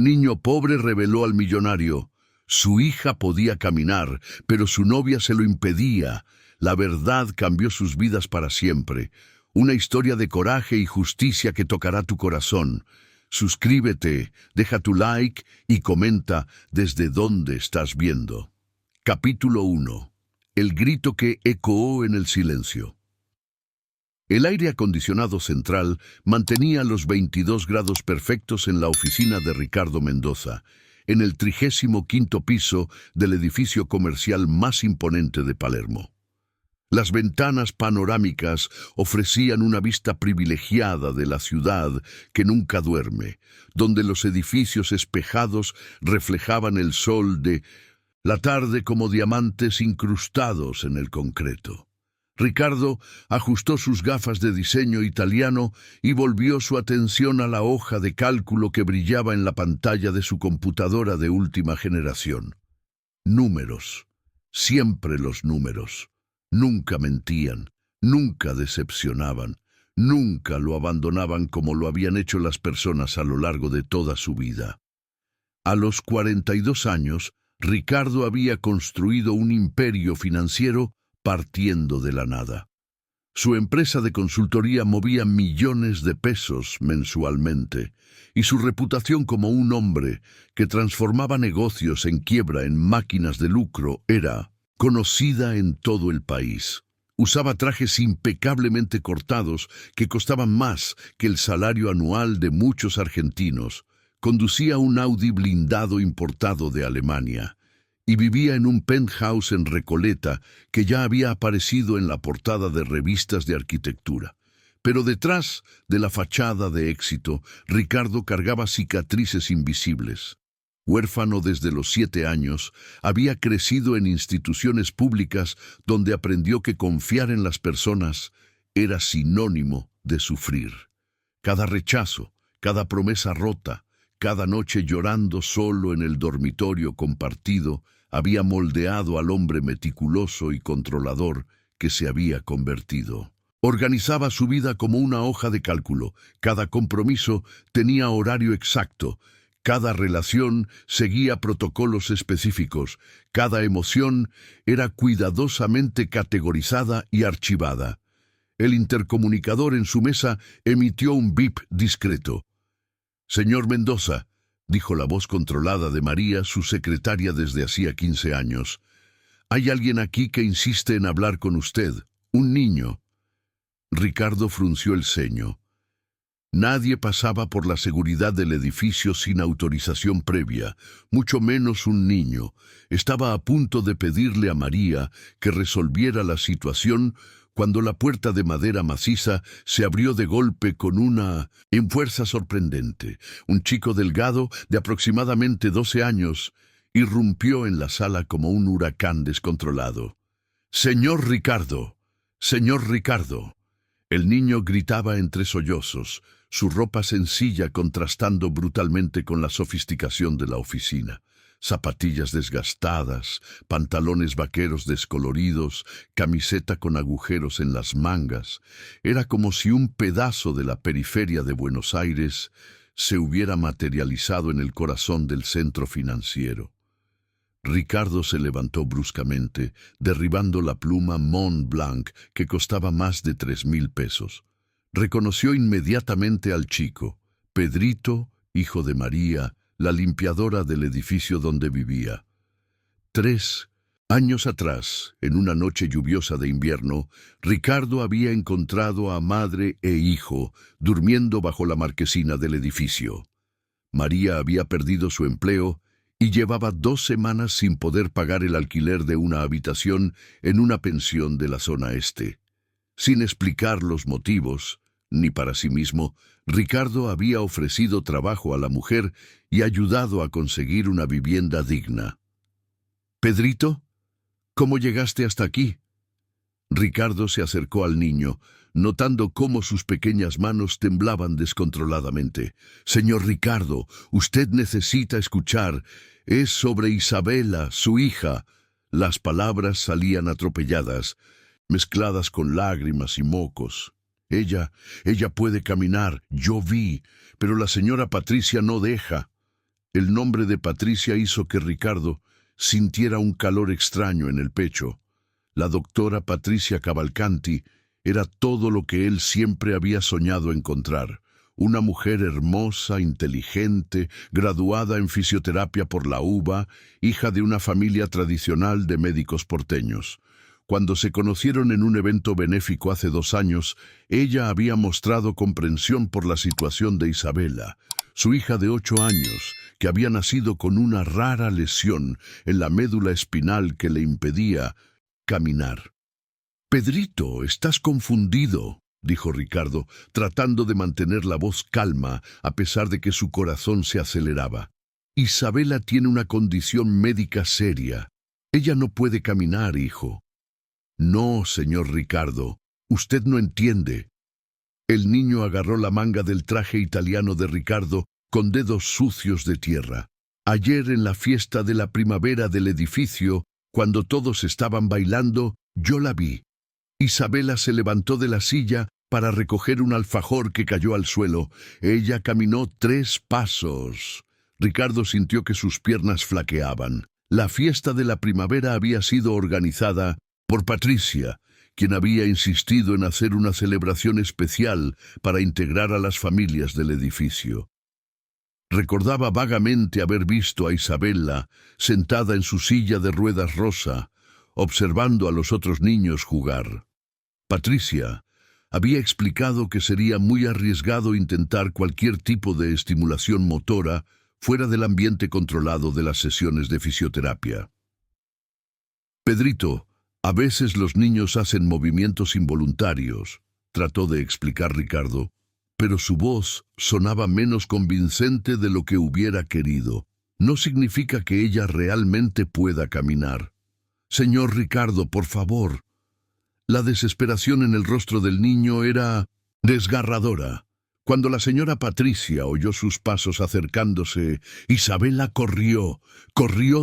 niño pobre reveló al millonario. Su hija podía caminar, pero su novia se lo impedía. La verdad cambió sus vidas para siempre. Una historia de coraje y justicia que tocará tu corazón. Suscríbete, deja tu like y comenta desde dónde estás viendo. Capítulo 1. El grito que ecoó en el silencio. El aire acondicionado central mantenía los 22 grados perfectos en la oficina de Ricardo Mendoza, en el 35º piso del edificio comercial más imponente de Palermo. Las ventanas panorámicas ofrecían una vista privilegiada de la ciudad que nunca duerme, donde los edificios espejados reflejaban el sol de la tarde como diamantes incrustados en el concreto. Ricardo ajustó sus gafas de diseño italiano y volvió su atención a la hoja de cálculo que brillaba en la pantalla de su computadora de última generación. Números, siempre los números. Nunca mentían, nunca decepcionaban, nunca lo abandonaban como lo habían hecho las personas a lo largo de toda su vida. A los 42 años, Ricardo había construido un imperio financiero partiendo de la nada. Su empresa de consultoría movía millones de pesos mensualmente, y su reputación como un hombre que transformaba negocios en quiebra en máquinas de lucro era conocida en todo el país. Usaba trajes impecablemente cortados que costaban más que el salario anual de muchos argentinos. Conducía un Audi blindado importado de Alemania y vivía en un penthouse en Recoleta que ya había aparecido en la portada de revistas de arquitectura. Pero detrás de la fachada de éxito, Ricardo cargaba cicatrices invisibles. Huérfano desde los 7 años, había crecido en instituciones públicas donde aprendió que confiar en las personas era sinónimo de sufrir. Cada rechazo, cada promesa rota, cada noche llorando solo en el dormitorio compartido, había moldeado al hombre meticuloso y controlador que se había convertido. Organizaba su vida como una hoja de cálculo. Cada compromiso tenía horario exacto. Cada relación seguía protocolos específicos. Cada emoción era cuidadosamente categorizada y archivada. El intercomunicador en su mesa emitió un bip discreto. «Señor Mendoza», dijo la voz controlada de María, su secretaria desde hacía 15 años. «Hay alguien aquí que insiste en hablar con usted. Un niño». Ricardo frunció el ceño. Nadie pasaba por la seguridad del edificio sin autorización previa, mucho menos un niño. Estaba a punto de pedirle a María que resolviera la situación cuando la puerta de madera maciza se abrió de golpe con una fuerza sorprendente. Un chico delgado, de aproximadamente 12 años, irrumpió en la sala como un huracán descontrolado. «Señor Ricardo, señor Ricardo». El niño gritaba entre sollozos, su ropa sencilla contrastando brutalmente con la sofisticación de la oficina. Zapatillas desgastadas, pantalones vaqueros descoloridos, camiseta con agujeros en las mangas. Era como si un pedazo de la periferia de Buenos Aires se hubiera materializado en el corazón del centro financiero. Ricardo se levantó bruscamente, derribando la pluma Mont Blanc que costaba más de 3.000 pesos. Reconoció inmediatamente al chico, Pedrito, hijo de María, la limpiadora del edificio donde vivía. 3 años atrás, en una noche lluviosa de invierno, Ricardo había encontrado a madre e hijo durmiendo bajo la marquesina del edificio. María había perdido su empleo y llevaba 2 semanas sin poder pagar el alquiler de una habitación en una pensión de la zona este. Sin explicar los motivos, ni para sí mismo, Ricardo había ofrecido trabajo a la mujer y ayudado a conseguir una vivienda digna. «Pedrito, ¿cómo llegaste hasta aquí?» Ricardo se acercó al niño, notando cómo sus pequeñas manos temblaban descontroladamente. «Señor Ricardo, usted necesita escuchar. Es sobre Isabela, su hija». Las palabras salían atropelladas, mezcladas con lágrimas y mocos. Ella puede caminar, yo vi, pero la señora Patricia no deja». El nombre de Patricia hizo que Ricardo sintiera un calor extraño en el pecho. La doctora Patricia Cavalcanti era todo lo que él siempre había soñado encontrar. Una mujer hermosa, inteligente, graduada en fisioterapia por la UBA, hija de una familia tradicional de médicos porteños. Cuando se conocieron en un evento benéfico hace 2 años, ella había mostrado comprensión por la situación de Isabela, su hija de 8 años, que había nacido con una rara lesión en la médula espinal que le impedía caminar. «Pedrito, estás confundido», dijo Ricardo, tratando de mantener la voz calma a pesar de que su corazón se aceleraba. «Isabela tiene una condición médica seria. Ella no puede caminar, hijo». «No, señor Ricardo, usted no entiende». El niño agarró la manga del traje italiano de Ricardo con dedos sucios de tierra. «Ayer en la fiesta de la primavera del edificio, cuando todos estaban bailando, yo la vi. Isabela se levantó de la silla para recoger un alfajor que cayó al suelo. Ella caminó 3 pasos». Ricardo sintió que sus piernas flaqueaban. La fiesta de la primavera había sido organizada por Patricia, quien había insistido en hacer una celebración especial para integrar a las familias del edificio. Recordaba vagamente haber visto a Isabela sentada en su silla de ruedas rosa, observando a los otros niños jugar. Patricia había explicado que sería muy arriesgado intentar cualquier tipo de estimulación motora fuera del ambiente controlado de las sesiones de fisioterapia. «Pedrito, a veces los niños hacen movimientos involuntarios», trató de explicar Ricardo, pero su voz sonaba menos convincente de lo que hubiera querido. «No significa que ella realmente pueda caminar. Señor Ricardo, por favor». La desesperación en el rostro del niño era desgarradora. Cuando la señora Patricia oyó sus pasos acercándose, Isabela corrió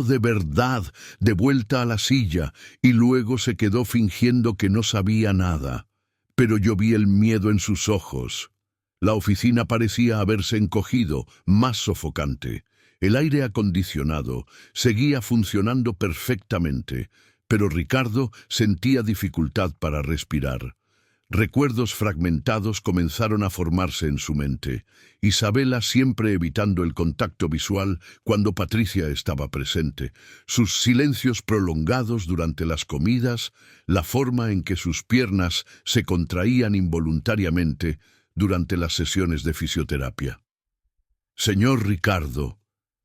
de verdad, de vuelta a la silla, y luego se quedó fingiendo que no sabía nada. Pero yo vi el miedo en sus ojos. La oficina parecía haberse encogido, más sofocante. El aire acondicionado seguía funcionando perfectamente, pero Ricardo sentía dificultad para respirar. Recuerdos fragmentados comenzaron a formarse en su mente. Isabela siempre evitando el contacto visual cuando Patricia estaba presente, sus silencios prolongados durante las comidas, la forma en que sus piernas se contraían involuntariamente durante las sesiones de fisioterapia. «Señor Ricardo»,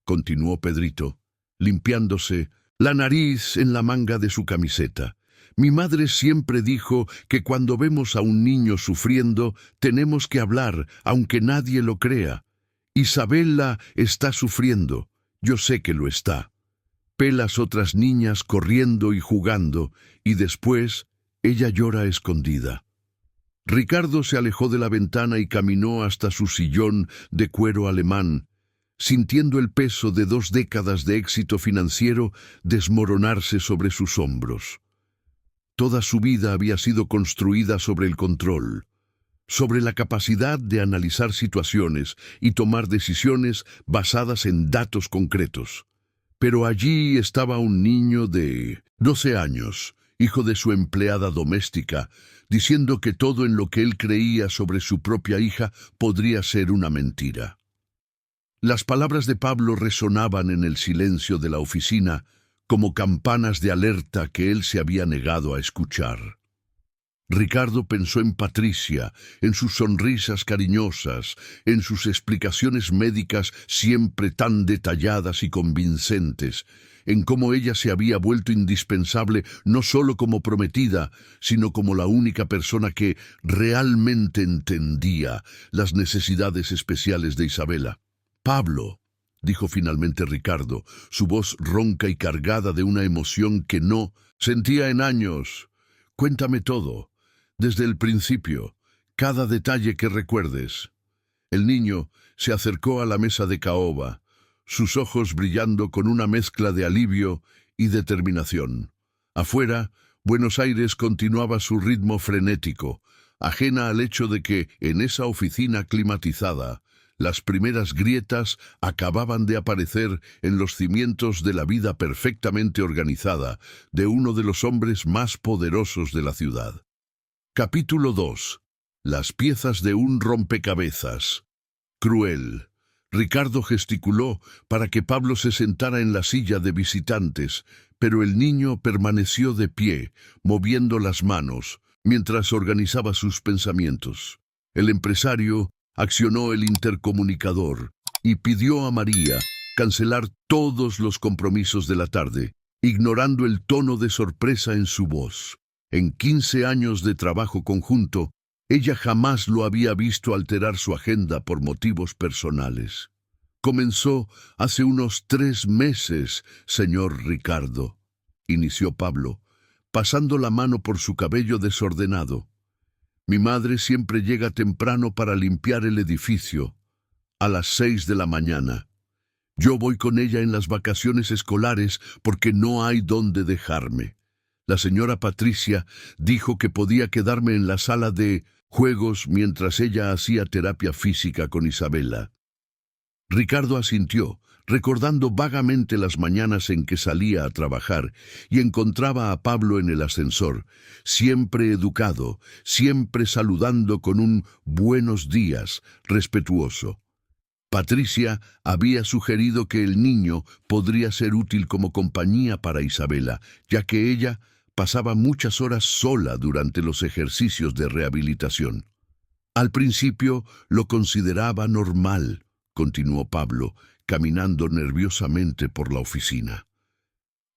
continuó Pedrito, limpiándose la nariz en la manga de su camiseta, «mi madre siempre dijo que cuando vemos a un niño sufriendo, tenemos que hablar, aunque nadie lo crea. Isabela está sufriendo, yo sé que lo está. Ve las otras niñas corriendo y jugando, y después ella llora escondida». Ricardo se alejó de la ventana y caminó hasta su sillón de cuero alemán, sintiendo el peso de 2 décadas de éxito financiero desmoronarse sobre sus hombros. Toda su vida había sido construida sobre el control, sobre la capacidad de analizar situaciones y tomar decisiones basadas en datos concretos. Pero allí estaba un niño de 12 años, hijo de su empleada doméstica, diciendo que todo en lo que él creía sobre su propia hija podría ser una mentira. Las palabras de Pablo resonaban en el silencio de la oficina como campanas de alerta que él se había negado a escuchar. Ricardo pensó en Patricia, en sus sonrisas cariñosas, en sus explicaciones médicas siempre tan detalladas y convincentes, en cómo ella se había vuelto indispensable no solo como prometida, sino como la única persona que realmente entendía las necesidades especiales de Isabela. «Pablo», dijo finalmente Ricardo, su voz ronca y cargada de una emoción que no sentía en años. «Cuéntame todo, desde el principio, cada detalle que recuerdes». El niño se acercó a la mesa de caoba, sus ojos brillando con una mezcla de alivio y determinación. Afuera, Buenos Aires continuaba su ritmo frenético, ajena al hecho de que, en esa oficina climatizada, Las primeras grietas acababan de aparecer en los cimientos de la vida perfectamente organizada de uno de los hombres más poderosos de la ciudad. Capítulo 2. Las piezas de un rompecabezas. Cruel. Ricardo gesticuló para que Pablo se sentara en la silla de visitantes, pero el niño permaneció de pie, moviendo las manos, mientras organizaba sus pensamientos. El empresario accionó el intercomunicador y pidió a María cancelar todos los compromisos de la tarde, ignorando el tono de sorpresa en su voz. En 15 años de trabajo conjunto, ella jamás lo había visto alterar su agenda por motivos personales. Comenzó hace unos 3 meses, señor Ricardo, inició Pablo, pasando la mano por su cabello desordenado. Mi madre siempre llega temprano para limpiar el edificio, a las 6 de la mañana. Yo voy con ella en las vacaciones escolares porque no hay dónde dejarme. La señora Patricia dijo que podía quedarme en la sala de juegos mientras ella hacía terapia física con Isabela. Ricardo asintió, recordando vagamente las mañanas en que salía a trabajar y encontraba a Pablo en el ascensor, siempre educado, siempre saludando con un buenos días respetuoso. Patricia había sugerido que el niño podría ser útil como compañía para Isabela, ya que ella pasaba muchas horas sola durante los ejercicios de rehabilitación. Al principio lo consideraba normal, continuó Pablo, caminando nerviosamente por la oficina.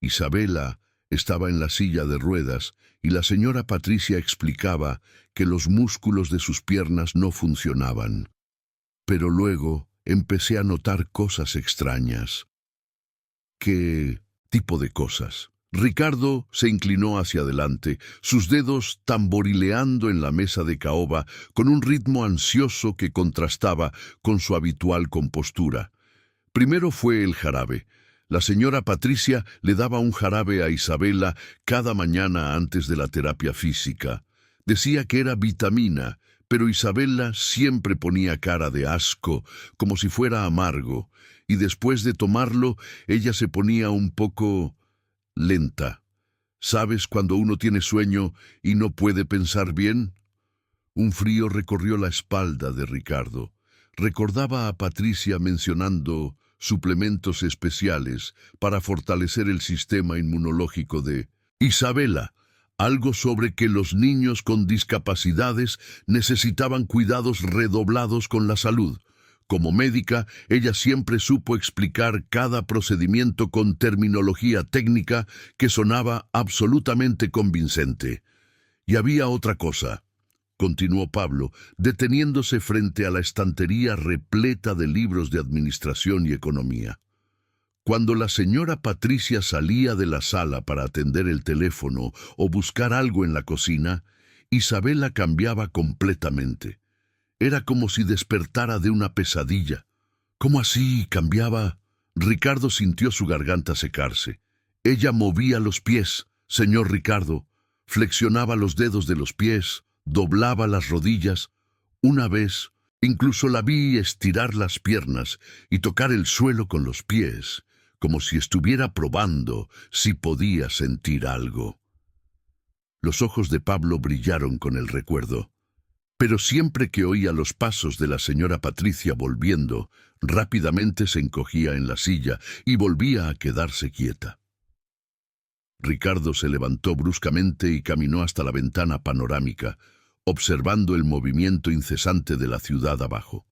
Isabela estaba en la silla de ruedas y la señora Patricia explicaba que los músculos de sus piernas no funcionaban. Pero luego empecé a notar cosas extrañas. ¿Qué tipo de cosas? Ricardo se inclinó hacia adelante, sus dedos tamborileando en la mesa de caoba con un ritmo ansioso que contrastaba con su habitual compostura. Primero fue el jarabe. La señora Patricia le daba un jarabe a Isabela cada mañana antes de la terapia física. Decía que era vitamina, pero Isabela siempre ponía cara de asco, como si fuera amargo, y después de tomarlo, ella se ponía un poco lenta. ¿Sabes cuando uno tiene sueño y no puede pensar bien? Un frío recorrió la espalda de Ricardo. Recordaba a Patricia mencionando suplementos especiales para fortalecer el sistema inmunológico de Isabela, algo sobre que los niños con discapacidades necesitaban cuidados redoblados con la salud. Como médica, ella siempre supo explicar cada procedimiento con terminología técnica que sonaba absolutamente convincente. Y había otra cosa, continuó Pablo, deteniéndose frente a la estantería repleta de libros de administración y economía. Cuando la señora Patricia salía de la sala para atender el teléfono o buscar algo en la cocina, Isabela cambiaba completamente. Era como si despertara de una pesadilla. ¿Cómo así cambiaba? Ricardo sintió su garganta secarse. Ella movía los pies, señor Ricardo, flexionaba los dedos de los pies, doblaba las rodillas. Una vez, incluso la vi estirar las piernas y tocar el suelo con los pies, como si estuviera probando si podía sentir algo. Los ojos de Pablo brillaron con el recuerdo. Pero siempre que oía los pasos de la señora Patricia volviendo, rápidamente se encogía en la silla y volvía a quedarse quieta. Ricardo se levantó bruscamente y caminó hasta la ventana panorámica, observando el movimiento incesante de la ciudad abajo.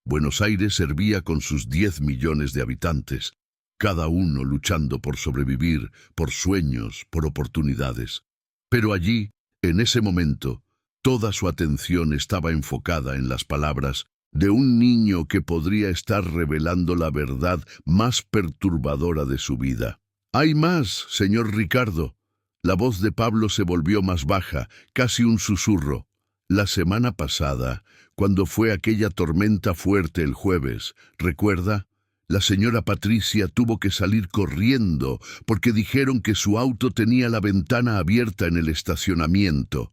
Buenos Aires servía con sus 10 millones de habitantes, cada uno luchando por sobrevivir, por sueños, por oportunidades. Pero allí, en ese momento, toda su atención estaba enfocada en las palabras de un niño que podría estar revelando la verdad más perturbadora de su vida. «Hay más, señor Ricardo». La voz de Pablo se volvió más baja, casi un susurro. La semana pasada, cuando fue aquella tormenta fuerte el jueves, ¿recuerda? La señora Patricia tuvo que salir corriendo porque dijeron que su auto tenía la ventana abierta en el estacionamiento.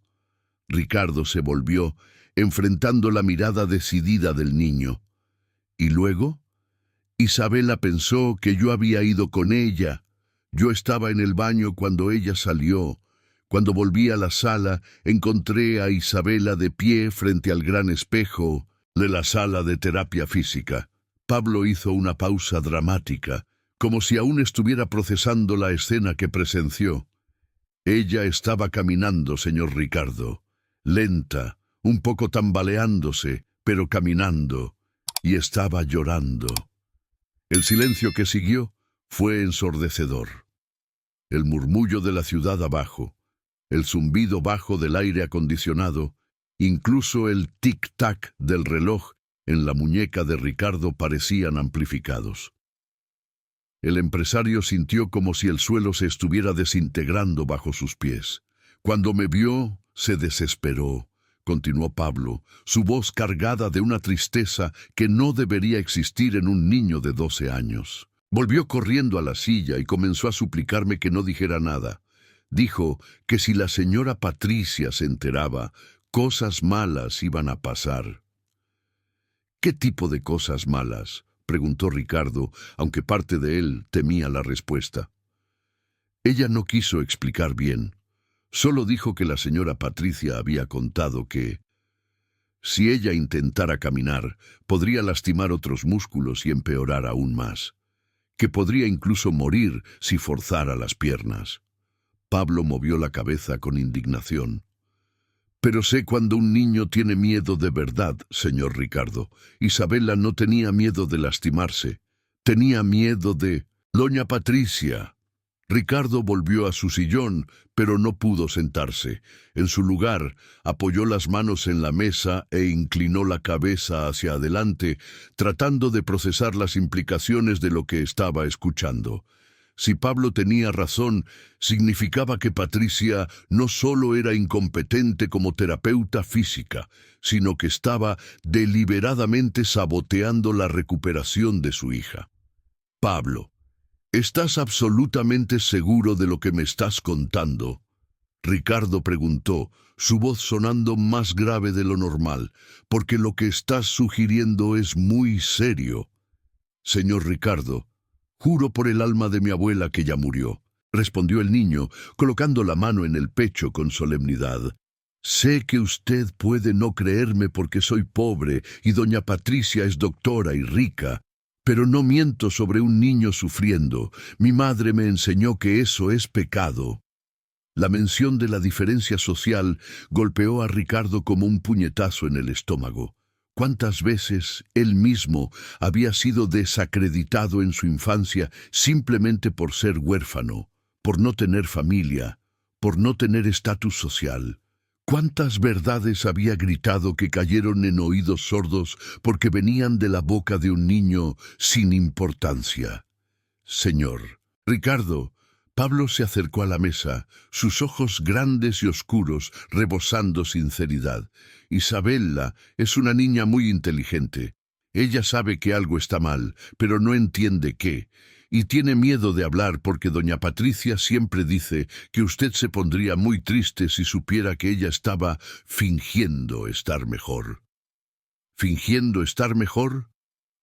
Ricardo se volvió, enfrentando la mirada decidida del niño. ¿Y luego? Isabela pensó que yo había ido con ella. Yo estaba en el baño cuando ella salió. Cuando volví a la sala, encontré a Isabela de pie frente al gran espejo de la sala de terapia física. Pablo hizo una pausa dramática, como si aún estuviera procesando la escena que presenció. Ella estaba caminando, señor Ricardo, lenta, un poco tambaleándose, pero caminando, y estaba llorando. El silencio que siguió fue ensordecedor. El murmullo de la ciudad abajo, el zumbido bajo del aire acondicionado, incluso el tic-tac del reloj en la muñeca de Ricardo parecían amplificados. El empresario sintió como si el suelo se estuviera desintegrando bajo sus pies. Cuando me vio, se desesperó, continuó Pablo, su voz cargada de una tristeza que no debería existir en un niño de 12 años. Volvió corriendo a la silla y comenzó a suplicarme que no dijera nada. Dijo que si la señora Patricia se enteraba, cosas malas iban a pasar. ¿Qué tipo de cosas malas?, preguntó Ricardo, aunque parte de él temía la respuesta. Ella no quiso explicar bien. Solo dijo que la señora Patricia había contado que, si ella intentara caminar, podría lastimar otros músculos y empeorar aún más. Que podría incluso morir si forzara las piernas. Pablo movió la cabeza con indignación. Pero sé cuando un niño tiene miedo de verdad, señor Ricardo. Isabela no tenía miedo de lastimarse. Tenía miedo de... Doña Patricia. Ricardo volvió a su sillón, pero no pudo sentarse. En su lugar, apoyó las manos en la mesa e inclinó la cabeza hacia adelante, tratando de procesar las implicaciones de lo que estaba escuchando. Si Pablo tenía razón, significaba que Patricia no solo era incompetente como terapeuta física, sino que estaba deliberadamente saboteando la recuperación de su hija. Pablo, ¿estás absolutamente seguro de lo que me estás contando?, Ricardo preguntó, su voz sonando más grave de lo normal, porque lo que estás sugiriendo es muy serio. Señor Ricardo, juro por el alma de mi abuela que ya murió, respondió el niño, colocando la mano en el pecho con solemnidad. Sé que usted puede no creerme porque soy pobre y doña Patricia es doctora y rica, pero no miento sobre un niño sufriendo. Mi madre me enseñó que eso es pecado. La mención de la diferencia social golpeó a Ricardo como un puñetazo en el estómago. ¿Cuántas veces él mismo había sido desacreditado en su infancia simplemente por ser huérfano, por no tener familia, por no tener estatus social? ¿Cuántas verdades había gritado que cayeron en oídos sordos porque venían de la boca de un niño sin importancia? Señor Ricardo, Pablo se acercó a la mesa, sus ojos grandes y oscuros, rebosando sinceridad. Isabela es una niña muy inteligente. Ella sabe que algo está mal, pero no entiende qué, y tiene miedo de hablar porque doña Patricia siempre dice que usted se pondría muy triste si supiera que ella estaba fingiendo estar mejor. ¿Fingiendo estar mejor?,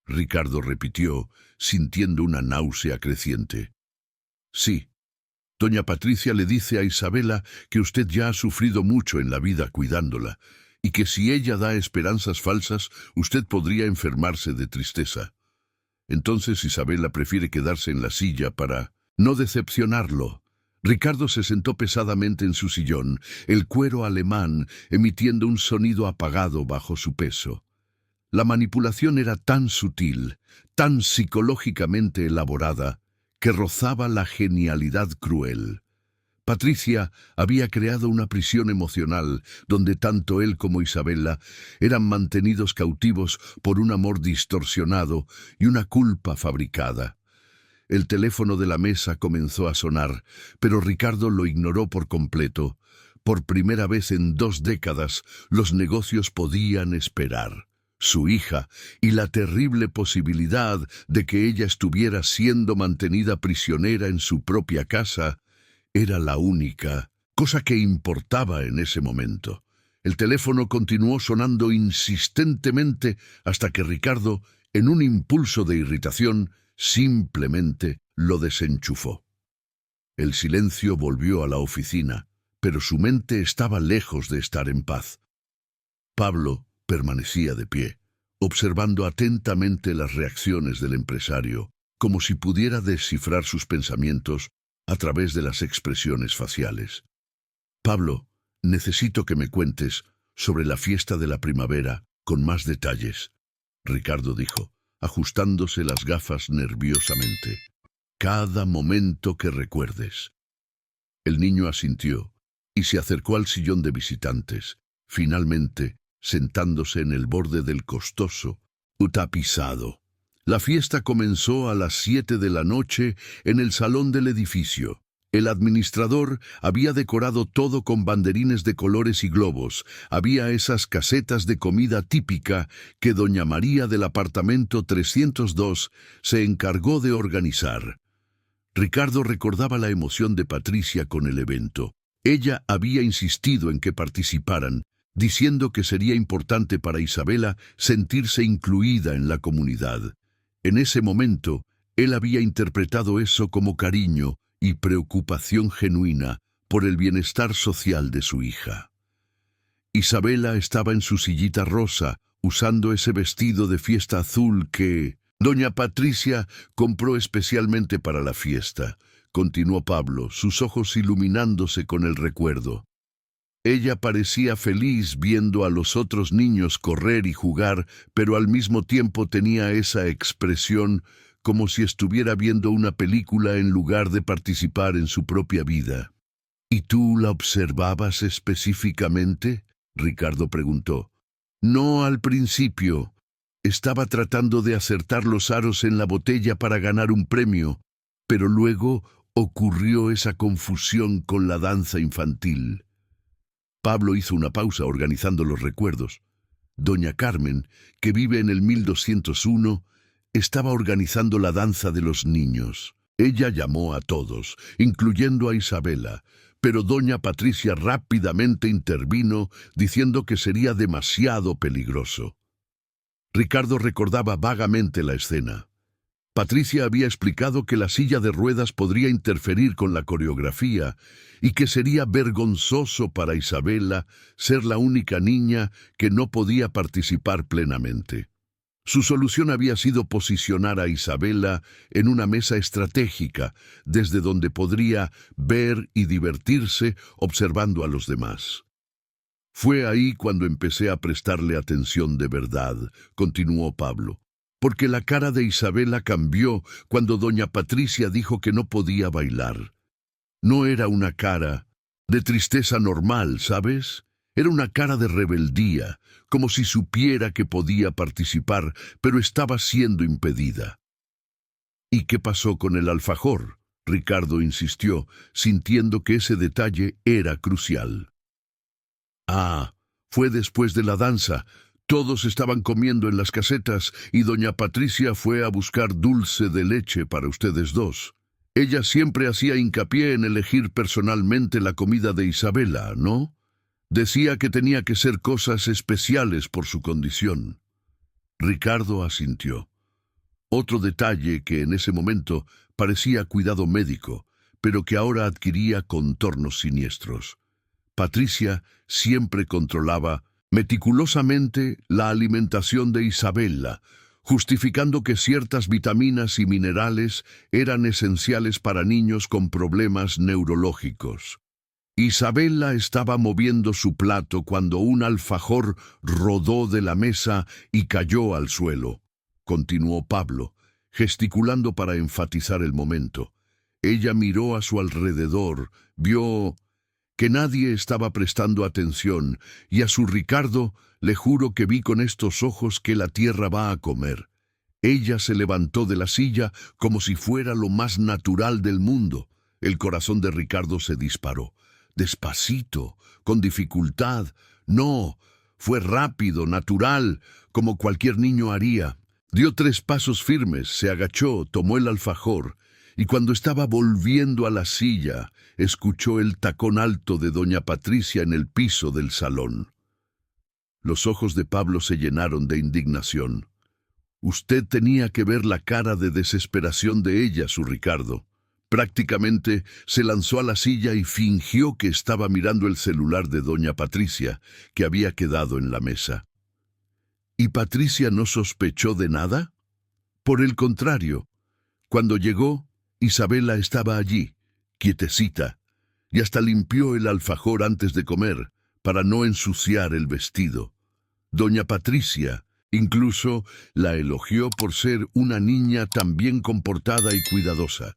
Ricardo repitió, sintiendo una náusea creciente. Sí. Doña Patricia le dice a Isabela que usted ya ha sufrido mucho en la vida cuidándola, y que si ella da esperanzas falsas, usted podría enfermarse de tristeza. Entonces Isabela prefiere quedarse en la silla para no decepcionarlo. Ricardo se sentó pesadamente en su sillón, el cuero alemán emitiendo un sonido apagado bajo su peso. La manipulación era tan sutil, tan psicológicamente elaborada, que rozaba la genialidad cruel. Patricia había creado una prisión emocional donde tanto él como Isabela eran mantenidos cautivos por un amor distorsionado y una culpa fabricada. El teléfono de la mesa comenzó a sonar, pero Ricardo lo ignoró por completo. Por primera vez en 2 décadas, los negocios podían esperar. Su hija y la terrible posibilidad de que ella estuviera siendo mantenida prisionera en su propia casa era la única cosa que importaba en ese momento. El teléfono continuó sonando insistentemente hasta que Ricardo en un impulso de irritación, simplemente lo desenchufó. El silencio volvió a la oficina, pero su mente estaba lejos de estar en paz. Pablo permanecía de pie, observando atentamente las reacciones del empresario, como si pudiera descifrar sus pensamientos a través de las expresiones faciales. «Pablo, necesito que me cuentes sobre la fiesta de la primavera con más detalles», Ricardo dijo, ajustándose las gafas nerviosamente. «Cada momento que recuerdes». El niño asintió y se acercó al sillón de visitantes, finalmente sentándose en el borde del costoso tapizado. La fiesta comenzó a las 7 de la noche en el salón del edificio. El administrador había decorado todo con banderines de colores y globos. Había esas casetas de comida típica que doña María del apartamento 302 se encargó de organizar. Ricardo recordaba la emoción de Patricia con el evento. Ella había insistido en que participaran, diciendo que sería importante para Isabela sentirse incluida en la comunidad. En ese momento, él había interpretado eso como cariño y preocupación genuina por el bienestar social de su hija. Isabela estaba en su sillita rosa, usando ese vestido de fiesta azul que doña Patricia compró especialmente para la fiesta, continuó Pablo, sus ojos iluminándose con el recuerdo. Ella parecía feliz viendo a los otros niños correr y jugar, pero al mismo tiempo tenía esa expresión como si estuviera viendo una película en lugar de participar en su propia vida. ¿Y tú la observabas específicamente?, Ricardo preguntó. No al principio. Estaba tratando de acertar los aros en la botella para ganar un premio, pero luego ocurrió esa confusión con la danza infantil. Pablo hizo una pausa organizando los recuerdos. Doña Carmen, que vive en el 1201, estaba organizando la danza de los niños. Ella llamó a todos, incluyendo a Isabela, pero doña Patricia rápidamente intervino diciendo que sería demasiado peligroso. Ricardo recordaba vagamente la escena. Patricia había explicado que la silla de ruedas podría interferir con la coreografía y que sería vergonzoso para Isabela ser la única niña que no podía participar plenamente. Su solución había sido posicionar a Isabela en una mesa estratégica, desde donde podría ver y divertirse observando a los demás. Fue ahí cuando empecé a prestarle atención de verdad, continuó Pablo, porque la cara de Isabela cambió cuando doña Patricia dijo que no podía bailar. No era una cara de tristeza normal, ¿sabes? Era una cara de rebeldía, como si supiera que podía participar, pero estaba siendo impedida. ¿Y qué pasó con el alfajor?, Ricardo insistió, sintiendo que ese detalle era crucial. Ah, fue después de la danza. Todos estaban comiendo en las casetas y doña Patricia fue a buscar dulce de leche para ustedes dos. Ella siempre hacía hincapié en elegir personalmente la comida de Isabela, ¿no? Decía que tenía que ser cosas especiales por su condición. Ricardo asintió. Otro detalle que en ese momento parecía cuidado médico, pero que ahora adquiría contornos siniestros. Patricia siempre controlaba meticulosamente la alimentación de Isabela, justificando que ciertas vitaminas y minerales eran esenciales para niños con problemas neurológicos. Isabela estaba moviendo su plato cuando un alfajor rodó de la mesa y cayó al suelo, continuó Pablo, gesticulando para enfatizar el momento. Ella miró a su alrededor, vio que nadie estaba prestando atención, y a su Ricardo le juro que vi con estos ojos que la tierra va a comer. Ella se levantó de la silla como si fuera lo más natural del mundo. El corazón de Ricardo se disparó. Despacito, con dificultad. No, fue rápido, natural, como cualquier niño haría. Dio 3 pasos firmes, se agachó, tomó el alfajor, y cuando estaba volviendo a la silla, escuchó el tacón alto de doña Patricia en el piso del salón. Los ojos de Pablo se llenaron de indignación. Usted tenía que ver la cara de desesperación de ella, su Ricardo. Prácticamente se lanzó a la silla y fingió que estaba mirando el celular de doña Patricia, que había quedado en la mesa. ¿Y Patricia no sospechó de nada? Por el contrario, cuando llegó, Isabela estaba allí, quietecita, y hasta limpió el alfajor antes de comer, para no ensuciar el vestido. Doña Patricia incluso la elogió por ser una niña tan bien comportada y cuidadosa.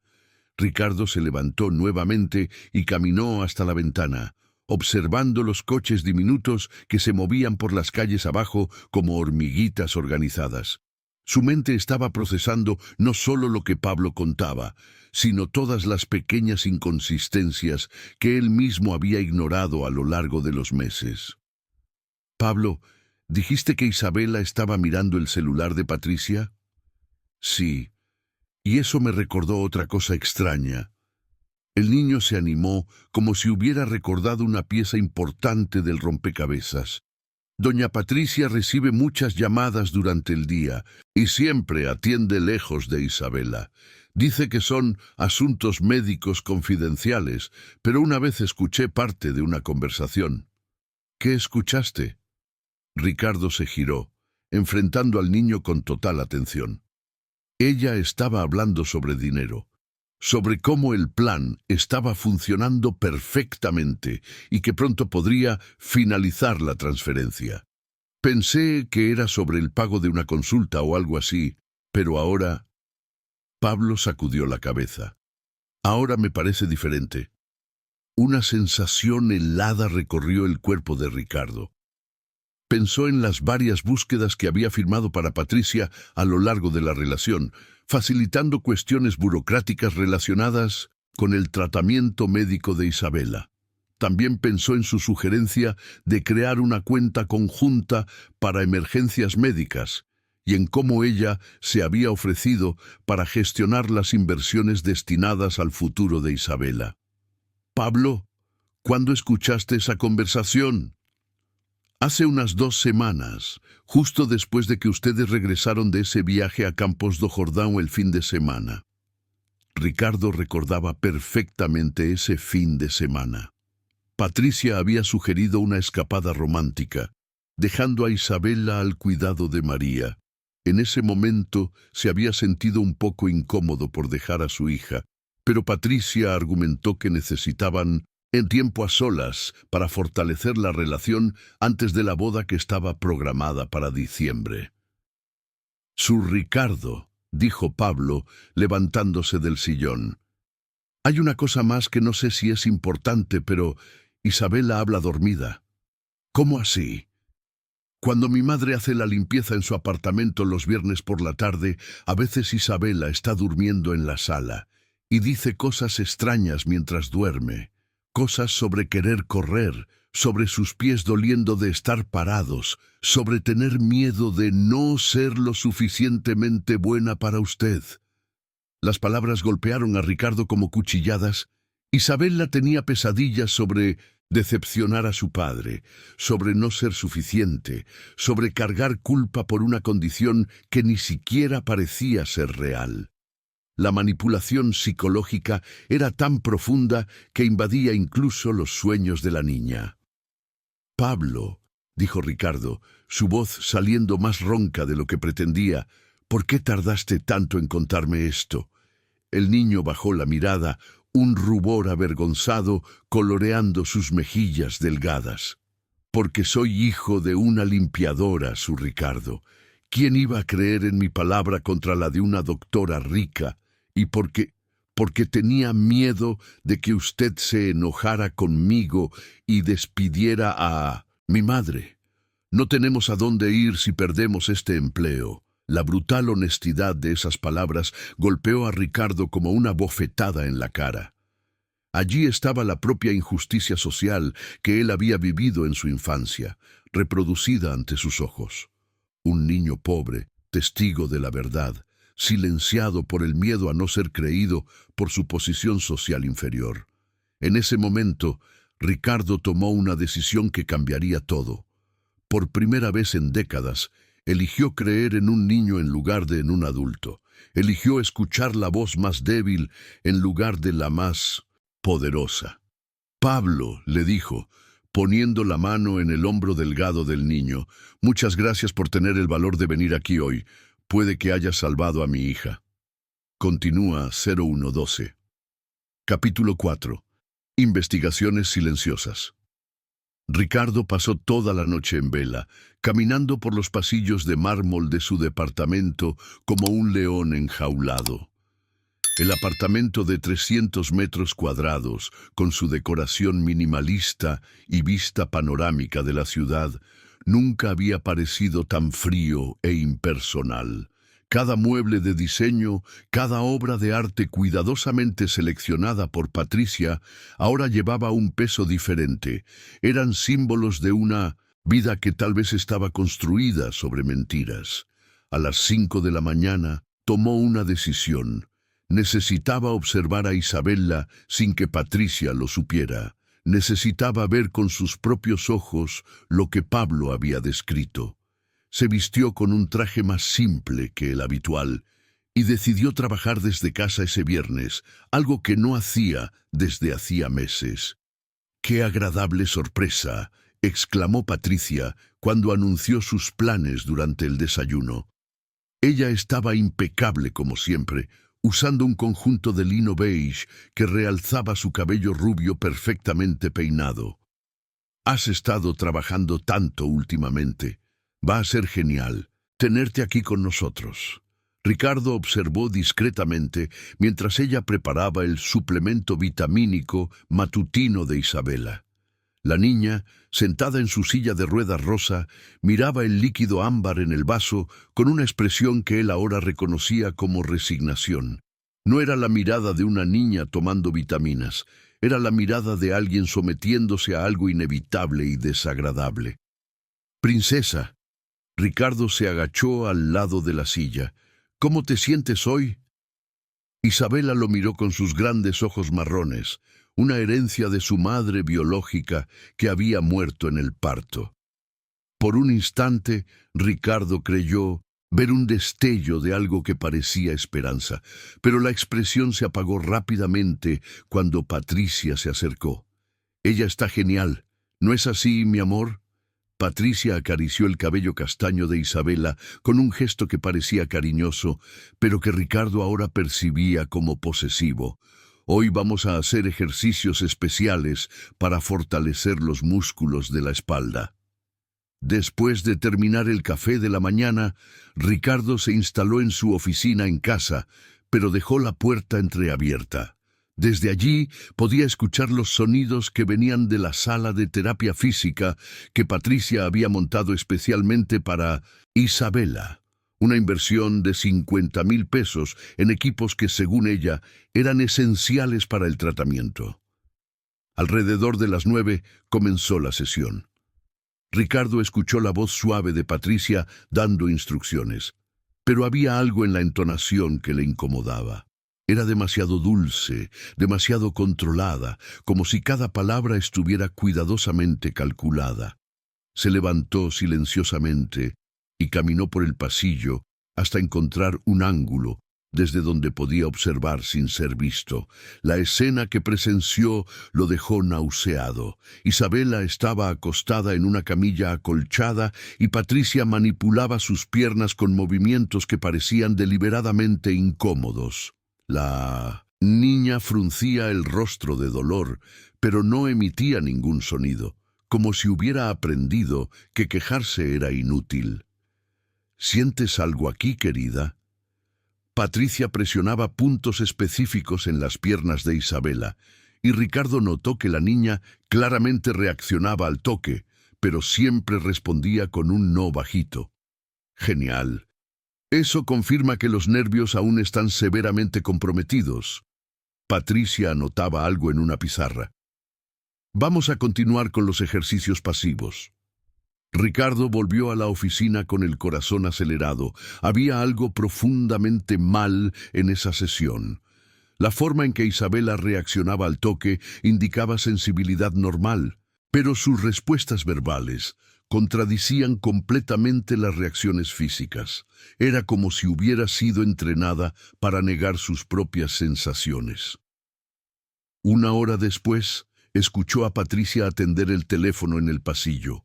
Ricardo se levantó nuevamente y caminó hasta la ventana, observando los coches diminutos que se movían por las calles abajo como hormiguitas organizadas. Su mente estaba procesando no solo lo que Pablo contaba, sino todas las pequeñas inconsistencias que él mismo había ignorado a lo largo de los meses. Pablo, ¿dijiste que Isabela estaba mirando el celular de Patricia? Sí, y eso me recordó otra cosa extraña. El niño se animó como si hubiera recordado una pieza importante del rompecabezas. Doña Patricia recibe muchas llamadas durante el día y siempre atiende lejos de Isabela. Dice que son asuntos médicos confidenciales, pero una vez escuché parte de una conversación. ¿Qué escuchaste? Ricardo se giró, enfrentando al niño con total atención. Ella estaba hablando sobre dinero, sobre cómo el plan estaba funcionando perfectamente y que pronto podría finalizar la transferencia. Pensé que era sobre el pago de una consulta o algo así, pero ahora... Pablo sacudió la cabeza. Ahora me parece diferente. Una sensación helada recorrió el cuerpo de Ricardo. Pensó en las varias búsquedas que había firmado para Patricia a lo largo de la relación, facilitando cuestiones burocráticas relacionadas con el tratamiento médico de Isabela. También pensó en su sugerencia de crear una cuenta conjunta para emergencias médicas y en cómo ella se había ofrecido para gestionar las inversiones destinadas al futuro de Isabela. Pablo, ¿cuándo escuchaste esa conversación? Hace unas 2 semanas, justo después de que ustedes regresaron de ese viaje a Campos do Jordão el fin de semana. Ricardo recordaba perfectamente ese fin de semana. Patricia había sugerido una escapada romántica, dejando a Isabela al cuidado de María. En ese momento se había sentido un poco incómodo por dejar a su hija, pero Patricia argumentó que necesitaban en tiempo a solas para fortalecer la relación antes de la boda que estaba programada para diciembre. Su Ricardo, dijo Pablo, levantándose del sillón. Hay una cosa más que no sé si es importante, pero Isabela habla dormida. ¿Cómo así? Cuando mi madre hace la limpieza en su apartamento los viernes por la tarde, a veces Isabela está durmiendo en la sala y dice cosas extrañas mientras duerme. Cosas sobre querer correr, sobre sus pies doliendo de estar parados, sobre tener miedo de no ser lo suficientemente buena para usted. Las palabras golpearon a Ricardo como cuchilladas. Isabela tenía pesadillas sobre decepcionar a su padre, sobre no ser suficiente, sobre cargar culpa por una condición que ni siquiera parecía ser real. La manipulación psicológica era tan profunda que invadía incluso los sueños de la niña. Pablo, dijo Ricardo, su voz saliendo más ronca de lo que pretendía, ¿por qué tardaste tanto en contarme esto? El niño bajó la mirada, un rubor avergonzado coloreando sus mejillas delgadas. Porque soy hijo de una limpiadora, su Ricardo. ¿Quién iba a creer en mi palabra contra la de una doctora rica? Y porque tenía miedo de que usted se enojara conmigo y despidiera a mi madre. No tenemos a dónde ir si perdemos este empleo. La brutal honestidad de esas palabras golpeó a Ricardo como una bofetada en la cara. Allí estaba la propia injusticia social que él había vivido en su infancia, reproducida ante sus ojos. Un niño pobre, testigo de la verdad, silenciado por el miedo a no ser creído por su posición social inferior. En ese momento, Ricardo tomó una decisión que cambiaría todo. Por primera vez en décadas, Eligió creer en un niño en lugar de en un adulto. Eligió escuchar la voz más débil en lugar de la más poderosa. Pablo, le dijo, poniendo la mano en el hombro delgado del niño, muchas gracias por tener el valor de venir aquí hoy. Puede que hayas salvado a mi hija. Continúa 0112. Capítulo 4. Investigaciones silenciosas. Ricardo pasó toda la noche en vela, caminando por los pasillos de mármol de su departamento como un león enjaulado. El apartamento de 300 metros cuadrados, con su decoración minimalista y vista panorámica de la ciudad, nunca había parecido tan frío e impersonal. Cada mueble de diseño, cada obra de arte cuidadosamente seleccionada por Patricia, ahora llevaba un peso diferente. Eran símbolos de una vida que tal vez estaba construida sobre mentiras. A las 5 de la mañana tomó una decisión. Necesitaba observar a Isabella sin que Patricia lo supiera. Necesitaba ver con sus propios ojos lo que Pablo había descrito. Se vistió con un traje más simple que el habitual y decidió trabajar desde casa ese viernes, algo que no hacía desde hacía meses. ¡Qué agradable sorpresa!, exclamó Patricia cuando anunció sus planes durante el desayuno. Ella estaba impecable como siempre, usando un conjunto de lino beige que realzaba su cabello rubio perfectamente peinado. «Has estado trabajando tanto últimamente. Va a ser genial tenerte aquí con nosotros». Ricardo observó discretamente mientras ella preparaba el suplemento vitamínico matutino de Isabella. La niña, sentada en su silla de ruedas rosa, miraba el líquido ámbar en el vaso con una expresión que él ahora reconocía como resignación. No era la mirada de una niña tomando vitaminas, era la mirada de alguien sometiéndose a algo inevitable y desagradable. «Princesa». Ricardo se agachó al lado de la silla. «¿Cómo te sientes hoy?» Isabella lo miró con sus grandes ojos marrones, una herencia de su madre biológica que había muerto en el parto. Por un instante, Ricardo creyó ver un destello de algo que parecía esperanza, pero la expresión se apagó rápidamente cuando Patricia se acercó. «Ella está genial, ¿no es así, mi amor?» Patricia acarició el cabello castaño de Isabella con un gesto que parecía cariñoso, pero que Ricardo ahora percibía como posesivo. «Hoy vamos a hacer ejercicios especiales para fortalecer los músculos de la espalda». Después de terminar el café de la mañana, Ricardo se instaló en su oficina en casa, pero dejó la puerta entreabierta. Desde allí podía escuchar los sonidos que venían de la sala de terapia física que Patricia había montado especialmente para Isabella, una inversión de 50,000 pesos en equipos que, según ella, eran esenciales para el tratamiento. Alrededor de las 9 comenzó la sesión. Ricardo escuchó la voz suave de Patricia dando instrucciones, pero había algo en la entonación que le incomodaba. Era demasiado dulce, demasiado controlada, como si cada palabra estuviera cuidadosamente calculada. Se levantó silenciosamente y caminó por el pasillo hasta encontrar un ángulo desde donde podía observar sin ser visto. La escena que presenció lo dejó nauseado. Isabella estaba acostada en una camilla acolchada y Patricia manipulaba sus piernas con movimientos que parecían deliberadamente incómodos. La niña fruncía el rostro de dolor, pero no emitía ningún sonido, como si hubiera aprendido que quejarse era inútil. «¿Sientes algo aquí, querida?» Patricia presionaba puntos específicos en las piernas de Isabella, y Ricardo notó que la niña claramente reaccionaba al toque, pero siempre respondía con un no bajito. «Genial. Eso confirma que los nervios aún están severamente comprometidos». Patricia anotaba algo en una pizarra. «Vamos a continuar con los ejercicios pasivos». Ricardo volvió a la oficina con el corazón acelerado. Había algo profundamente mal en esa sesión. La forma en que Isabella reaccionaba al toque indicaba sensibilidad normal, pero sus respuestas verbales, contradicían completamente las reacciones físicas. Era como si hubiera sido entrenada para negar sus propias sensaciones. Una hora después, escuchó a Patricia atender el teléfono en el pasillo.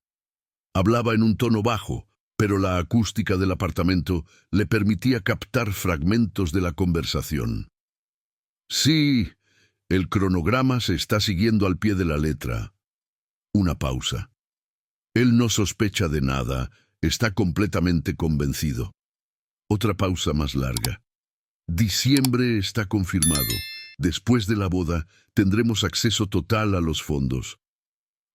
Hablaba en un tono bajo, pero la acústica del apartamento le permitía captar fragmentos de la conversación. Sí, el cronograma se está siguiendo al pie de la letra. Una pausa. Él no sospecha de nada, está completamente convencido. Otra pausa más larga. Diciembre está confirmado. Después de la boda, tendremos acceso total a los fondos.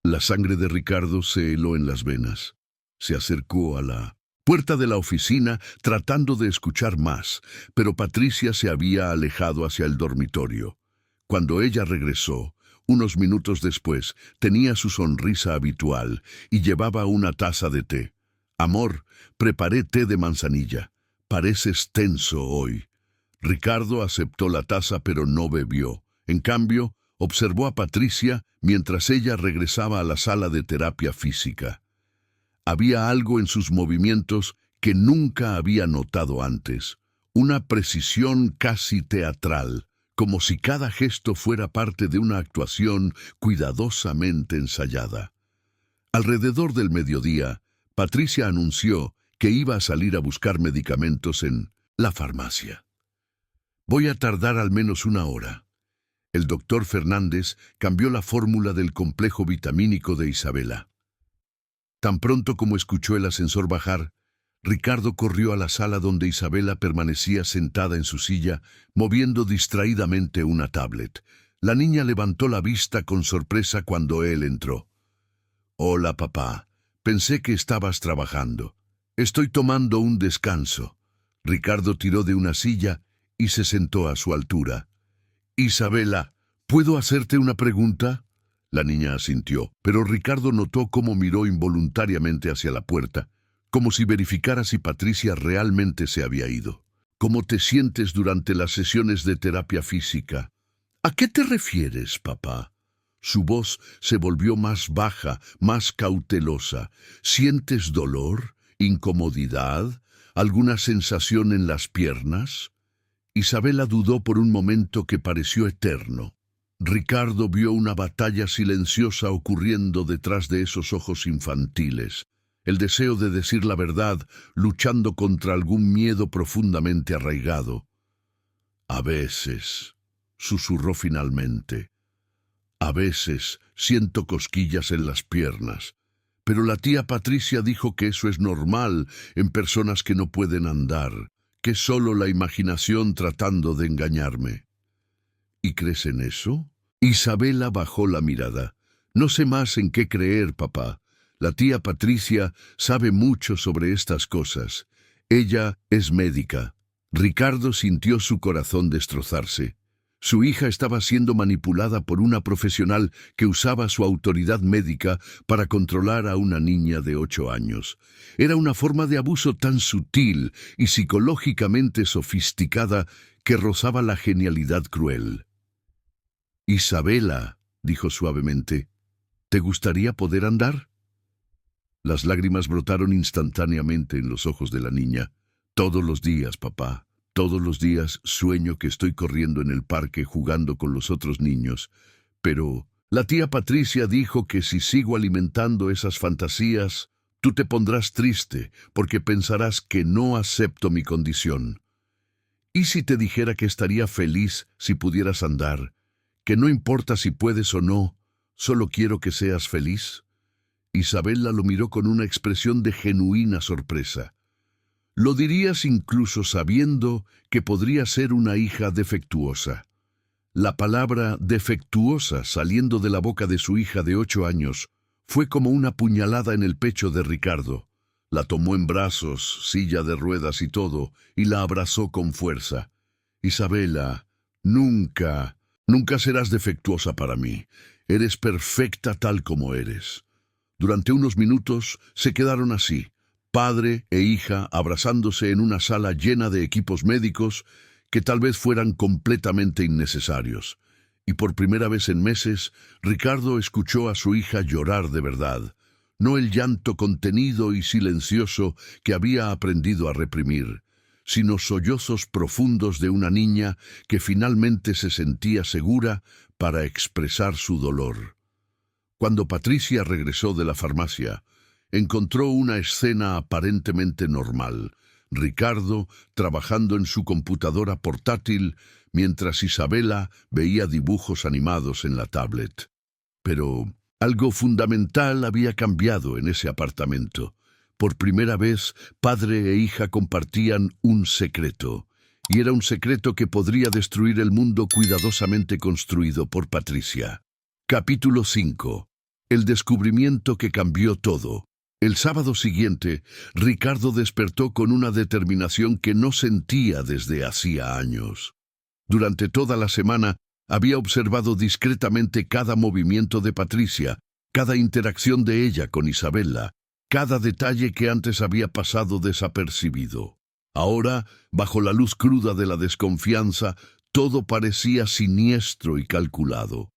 La sangre de Ricardo se heló en las venas. Se acercó a la puerta de la oficina tratando de escuchar más, pero Patricia se había alejado hacia el dormitorio. Cuando ella regresó, unos minutos después, tenía su sonrisa habitual y llevaba una taza de té. Amor, preparé té de manzanilla. Pareces tenso hoy. Ricardo aceptó la taza pero no bebió. En cambio, observó a Patricia mientras ella regresaba a la sala de terapia física. Había algo en sus movimientos que nunca había notado antes. Una precisión casi teatral, como si cada gesto fuera parte de una actuación cuidadosamente ensayada. Alrededor del mediodía, Patricia anunció que iba a salir a buscar medicamentos en la farmacia. Voy a tardar al menos una hora. El doctor Fernández cambió la fórmula del complejo vitamínico de Isabela. Tan pronto como escuchó el ascensor bajar, Ricardo corrió a la sala donde Isabela permanecía sentada en su silla, moviendo distraídamente una tablet. La niña levantó la vista con sorpresa cuando él entró. «Hola, papá. Pensé que estabas trabajando. Estoy tomando un descanso». Ricardo tiró de una silla y se sentó a su altura. «Isabela, ¿puedo hacerte una pregunta?» La niña asintió, pero Ricardo notó cómo miró involuntariamente hacia la puerta, como si verificara si Patricia realmente se había ido. «¿Cómo te sientes durante las sesiones de terapia física?» «¿A qué te refieres, papá?» Su voz se volvió más baja, más cautelosa. «¿Sientes dolor? ¿Incomodidad? ¿Alguna sensación en las piernas?» Isabela dudó por un momento que pareció eterno. Ricardo vio una batalla silenciosa ocurriendo detrás de esos ojos infantiles. El deseo de decir la verdad, luchando contra algún miedo profundamente arraigado. «A veces», susurró finalmente, «a veces siento cosquillas en las piernas, pero la tía Patricia dijo que eso es normal en personas que no pueden andar, que es solo la imaginación tratando de engañarme». «¿Y crees en eso?» Isabela bajó la mirada. «No sé más en qué creer, papá. La tía Patricia sabe mucho sobre estas cosas. Ella es médica». Ricardo sintió su corazón destrozarse. Su hija estaba siendo manipulada por una profesional que usaba su autoridad médica para controlar a una niña de 8 años. Era una forma de abuso tan sutil y psicológicamente sofisticada que rozaba la genialidad cruel. «Isabela», dijo suavemente, «¿te gustaría poder andar?» Las lágrimas brotaron instantáneamente en los ojos de la niña. «Todos los días, papá, todos los días sueño que estoy corriendo en el parque jugando con los otros niños. Pero la tía Patricia dijo que si sigo alimentando esas fantasías, tú te pondrás triste porque pensarás que no acepto mi condición. ¿Y si te dijera que estaría feliz si pudieras andar? Que no importa si puedes o no, solo quiero que seas feliz». Isabela lo miró con una expresión de genuina sorpresa. «Lo dirías incluso sabiendo que podría ser una hija defectuosa». La palabra defectuosa saliendo de la boca de su hija de 8 años fue como una puñalada en el pecho de Ricardo. La tomó en brazos, silla de ruedas y todo, y la abrazó con fuerza. «Isabela, nunca serás defectuosa para mí. Eres perfecta tal como eres». Durante unos minutos se quedaron así, padre e hija abrazándose en una sala llena de equipos médicos que tal vez fueran completamente innecesarios. Y por primera vez en meses, Ricardo escuchó a su hija llorar de verdad. no el llanto contenido y silencioso que había aprendido a reprimir, sino sollozos profundos de una niña que finalmente se sentía segura para expresar su dolor. Cuando Patricia regresó de la farmacia, encontró una escena aparentemente normal. Ricardo trabajando en su computadora portátil mientras Isabela veía dibujos animados en la tablet. Pero algo fundamental había cambiado en ese apartamento. Por primera vez, padre e hija compartían un secreto, y era un secreto que podría destruir el mundo cuidadosamente construido por Patricia. Capítulo 5. El descubrimiento que cambió todo. El sábado siguiente, Ricardo despertó con una determinación que no sentía desde hacía años. Durante toda la semana, había observado discretamente cada movimiento de Patricia, cada interacción de ella con Isabela, cada detalle que antes había pasado desapercibido. Ahora, bajo la luz cruda de la desconfianza, todo parecía siniestro y calculado.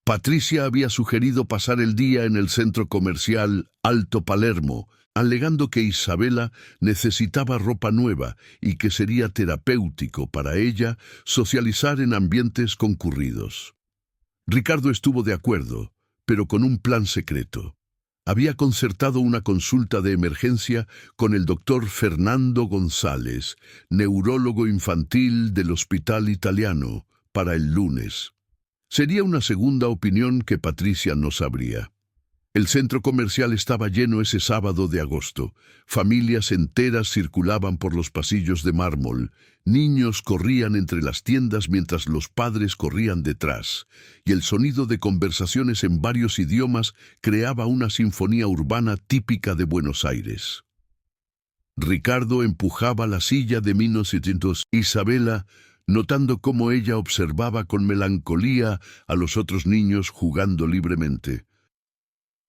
Patricia había sugerido pasar el día en el centro comercial Alto Palermo, alegando que Isabela necesitaba ropa nueva y que sería terapéutico para ella socializar en ambientes concurridos. Ricardo estuvo de acuerdo, pero con un plan secreto. Había concertado una consulta de emergencia con el doctor Fernando González, neurólogo infantil del Hospital Italiano, para el lunes. Sería una segunda opinión que Patricia no sabría. El centro comercial estaba lleno ese sábado de agosto. Familias enteras circulaban por los pasillos de mármol. Niños corrían entre las tiendas mientras los padres corrían detrás. Y el sonido de conversaciones en varios idiomas creaba una sinfonía urbana típica de Buenos Aires. Ricardo empujaba la silla de 1900. Isabela, notando cómo ella observaba con melancolía a los otros niños jugando libremente.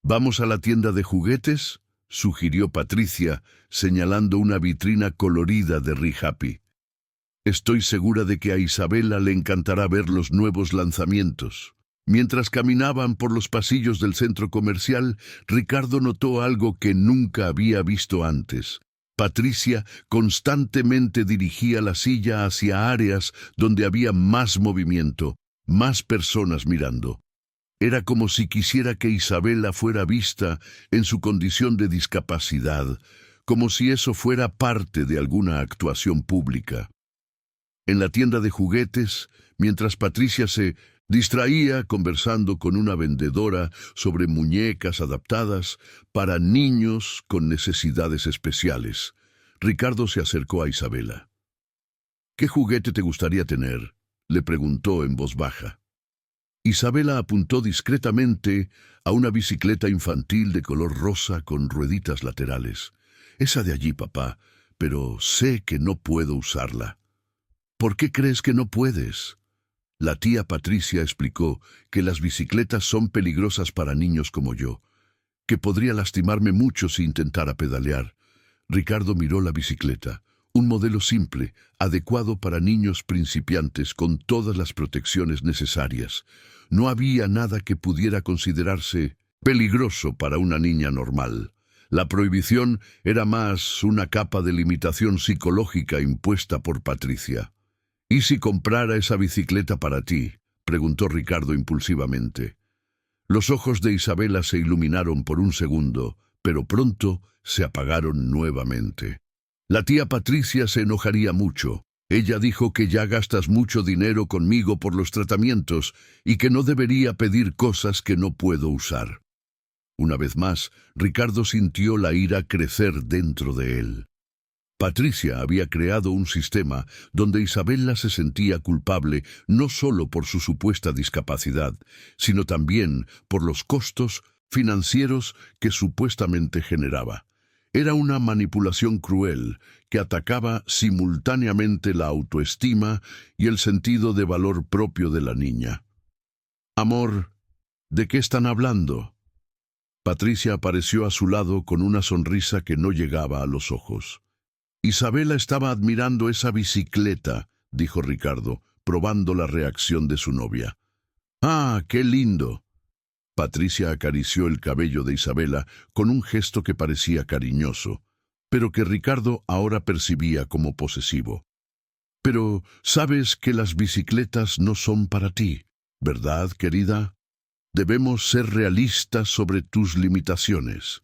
«¿Vamos a la tienda de juguetes?», sugirió Patricia, señalando una vitrina colorida de Happy. «Estoy segura de que a Isabela le encantará ver los nuevos lanzamientos». Mientras caminaban por los pasillos del centro comercial, Ricardo notó algo que nunca había visto antes. Patricia constantemente dirigía la silla hacia áreas donde había más movimiento, más personas mirando. Era como si quisiera que Isabela fuera vista en su condición de discapacidad, como si eso fuera parte de alguna actuación pública. En la tienda de juguetes, mientras Patricia se distraía conversando con una vendedora sobre muñecas adaptadas para niños con necesidades especiales, Ricardo se acercó a Isabela. «¿Qué juguete te gustaría tener?», le preguntó en voz baja. Isabela apuntó discretamente a una bicicleta infantil de color rosa con rueditas laterales. «Esa de allí, papá, pero sé que no puedo usarla». «¿Por qué crees que no puedes?». La tía Patricia explicó que las bicicletas son peligrosas para niños como yo, que podría lastimarme mucho si intentara pedalear. Ricardo miró la bicicleta, un modelo simple, adecuado para niños principiantes con todas las protecciones necesarias. No había nada que pudiera considerarse peligroso para una niña normal. La prohibición era más una capa de limitación psicológica impuesta por Patricia. «¿Y si comprara esa bicicleta para ti?», preguntó Ricardo impulsivamente. Los ojos de Isabela se iluminaron por un segundo, pero pronto se apagaron nuevamente. La tía Patricia se enojaría mucho. Ella dijo que ya gastas mucho dinero conmigo por los tratamientos y que no debería pedir cosas que no puedo usar. Una vez más, Ricardo sintió la ira crecer dentro de él. Patricia había creado un sistema donde Isabela se sentía culpable no solo por su supuesta discapacidad, sino también por los costos financieros que supuestamente generaba. Era una manipulación cruel que atacaba simultáneamente la autoestima y el sentido de valor propio de la niña. «Amor, ¿de qué están hablando?». Patricia apareció a su lado con una sonrisa que no llegaba a los ojos. «Isabela estaba admirando esa bicicleta», dijo Ricardo, probando la reacción de su novia. «Ah, qué lindo». Patricia acarició el cabello de Isabela con un gesto que parecía cariñoso, pero que Ricardo ahora percibía como posesivo. «Pero sabes que las bicicletas no son para ti, ¿verdad, querida? Debemos ser realistas sobre tus limitaciones».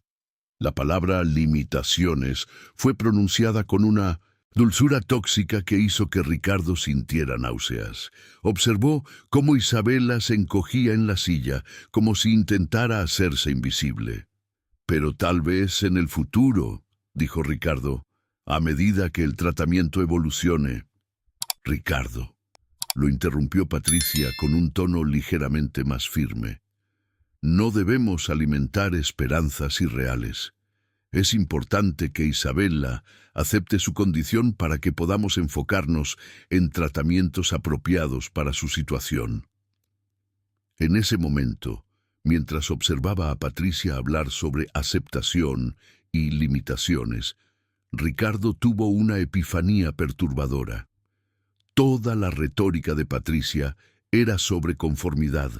La palabra limitaciones fue pronunciada con una dulzura tóxica que hizo que Ricardo sintiera náuseas. Observó cómo Isabela se encogía en la silla, como si intentara hacerse invisible. «Pero tal vez en el futuro», dijo Ricardo, «a medida que el tratamiento evolucione». «Ricardo», lo interrumpió Patricia con un tono ligeramente más firme. «No debemos alimentar esperanzas irreales. Es importante que Isabela acepte su condición para que podamos enfocarnos en tratamientos apropiados para su situación». En ese momento, mientras observaba a Patricia hablar sobre aceptación y limitaciones, Ricardo tuvo una epifanía perturbadora. Toda la retórica de Patricia era sobre conformidad,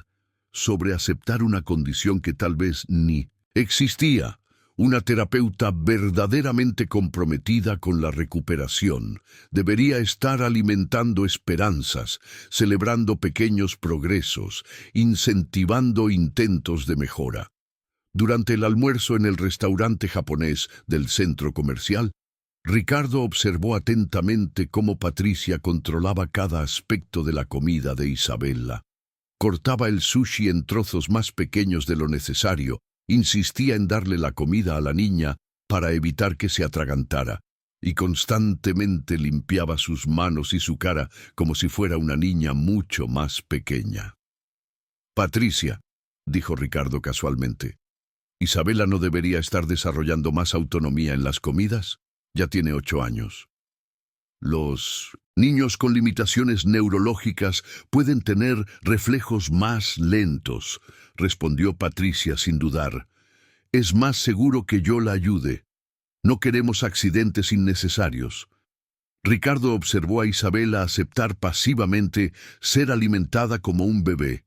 sobre aceptar una condición que tal vez ni existía. Una terapeuta verdaderamente comprometida con la recuperación debería estar alimentando esperanzas, celebrando pequeños progresos, incentivando intentos de mejora. Durante el almuerzo en el restaurante japonés del centro comercial, Ricardo observó atentamente cómo Patricia controlaba cada aspecto de la comida de Isabela. Cortaba el sushi en trozos más pequeños de lo necesario, insistía en darle la comida a la niña para evitar que se atragantara, y constantemente limpiaba sus manos y su cara como si fuera una niña mucho más pequeña. «Patricia», dijo Ricardo casualmente, «¿Isabela no debería estar desarrollando más autonomía en las comidas? Ya tiene 8 años». «Los niños con limitaciones neurológicas pueden tener reflejos más lentos», respondió Patricia sin dudar. «Es más seguro que yo la ayude. No queremos accidentes innecesarios». Ricardo observó a Isabela aceptar pasivamente ser alimentada como un bebé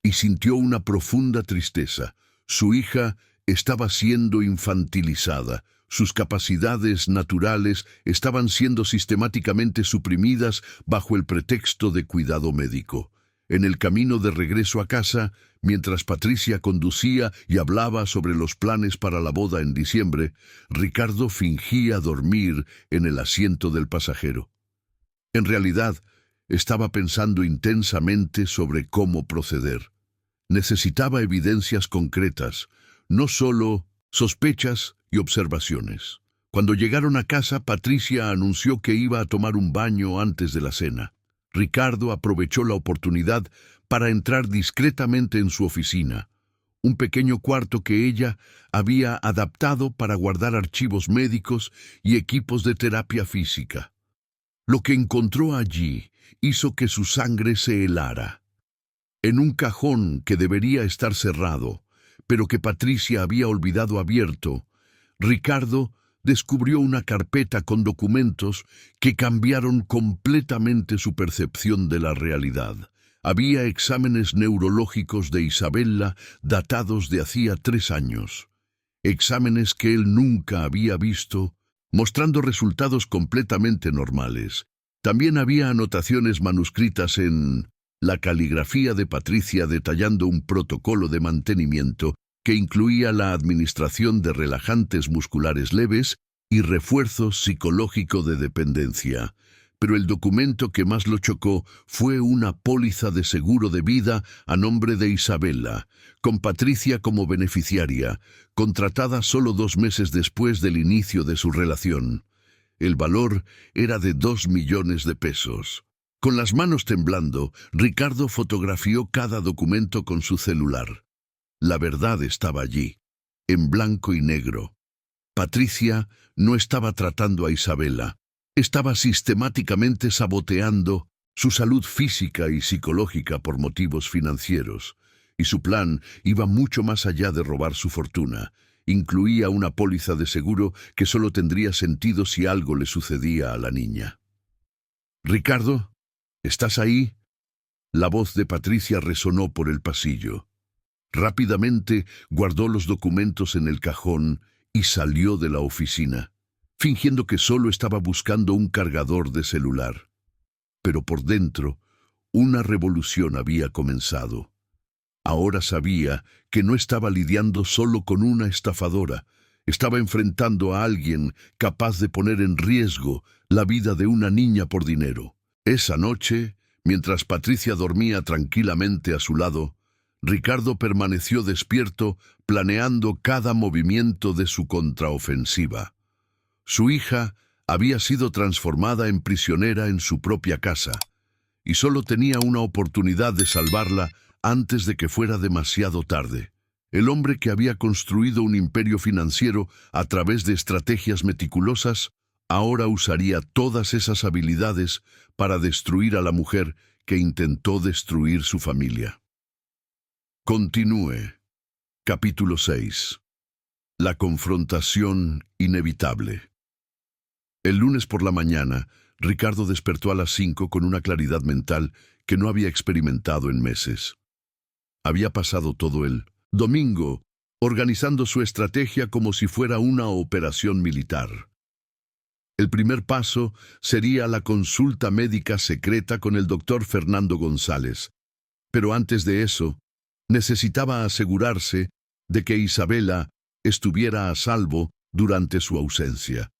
y sintió una profunda tristeza. Su hija estaba siendo infantilizada. Sus capacidades naturales estaban siendo sistemáticamente suprimidas bajo el pretexto de cuidado médico. En el camino de regreso a casa, mientras Patricia conducía y hablaba sobre los planes para la boda en diciembre, Ricardo fingía dormir en el asiento del pasajero. En realidad, estaba pensando intensamente sobre cómo proceder. Necesitaba evidencias concretas, no solo sospechas y observaciones. Cuando llegaron a casa, Patricia anunció que iba a tomar un baño antes de la cena. Ricardo aprovechó la oportunidad para entrar discretamente en su oficina, un pequeño cuarto que ella había adaptado para guardar archivos médicos y equipos de terapia física. Lo que encontró allí hizo que su sangre se helara. En un cajón que debería estar cerrado, pero que Patricia había olvidado abierto, Ricardo descubrió una carpeta con documentos que cambiaron completamente su percepción de la realidad. Había exámenes neurológicos de Isabela datados de hacía 3 años. Exámenes que él nunca había visto, mostrando resultados completamente normales. También había anotaciones manuscritas en la caligrafía de Patricia detallando un protocolo de mantenimiento que incluía la administración de relajantes musculares leves y refuerzo psicológico de dependencia. Pero el documento que más lo chocó fue una póliza de seguro de vida a nombre de Isabela, con Patricia como beneficiaria, contratada solo 2 meses después del inicio de su relación. El valor era de 2 millones de pesos. Con las manos temblando, Ricardo fotografió cada documento con su celular. La verdad estaba allí, en blanco y negro. Patricia no estaba tratando a Isabela, estaba sistemáticamente saboteando su salud física y psicológica por motivos financieros, y su plan iba mucho más allá de robar su fortuna. Incluía una póliza de seguro que solo tendría sentido si algo le sucedía a la niña. «Ricardo, ¿estás ahí?». La voz de Patricia resonó por el pasillo. Rápidamente guardó los documentos en el cajón y salió de la oficina, fingiendo que solo estaba buscando un cargador de celular. Pero por dentro, una revolución había comenzado. Ahora sabía que no estaba lidiando solo con una estafadora, estaba enfrentando a alguien capaz de poner en riesgo la vida de una niña por dinero. Esa noche, mientras Patricia dormía tranquilamente a su lado, Ricardo permaneció despierto, planeando cada movimiento de su contraofensiva. Su hija había sido transformada en prisionera en su propia casa, y solo tenía una oportunidad de salvarla antes de que fuera demasiado tarde. El hombre que había construido un imperio financiero a través de estrategias meticulosas, ahora usaría todas esas habilidades para destruir a la mujer que intentó destruir su familia. Continúe. Capítulo 6. La confrontación inevitable. El lunes por la mañana, Ricardo despertó a las 5 con una claridad mental que no había experimentado en meses. Había pasado todo el domingo organizando su estrategia como si fuera una operación militar. El primer paso sería la consulta médica secreta con el doctor Fernando González. Pero antes de eso, necesitaba asegurarse de que Isabela estuviera a salvo durante su ausencia.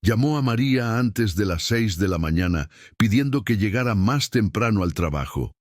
Llamó a María antes de las 6 de la mañana, pidiendo que llegara más temprano al trabajo.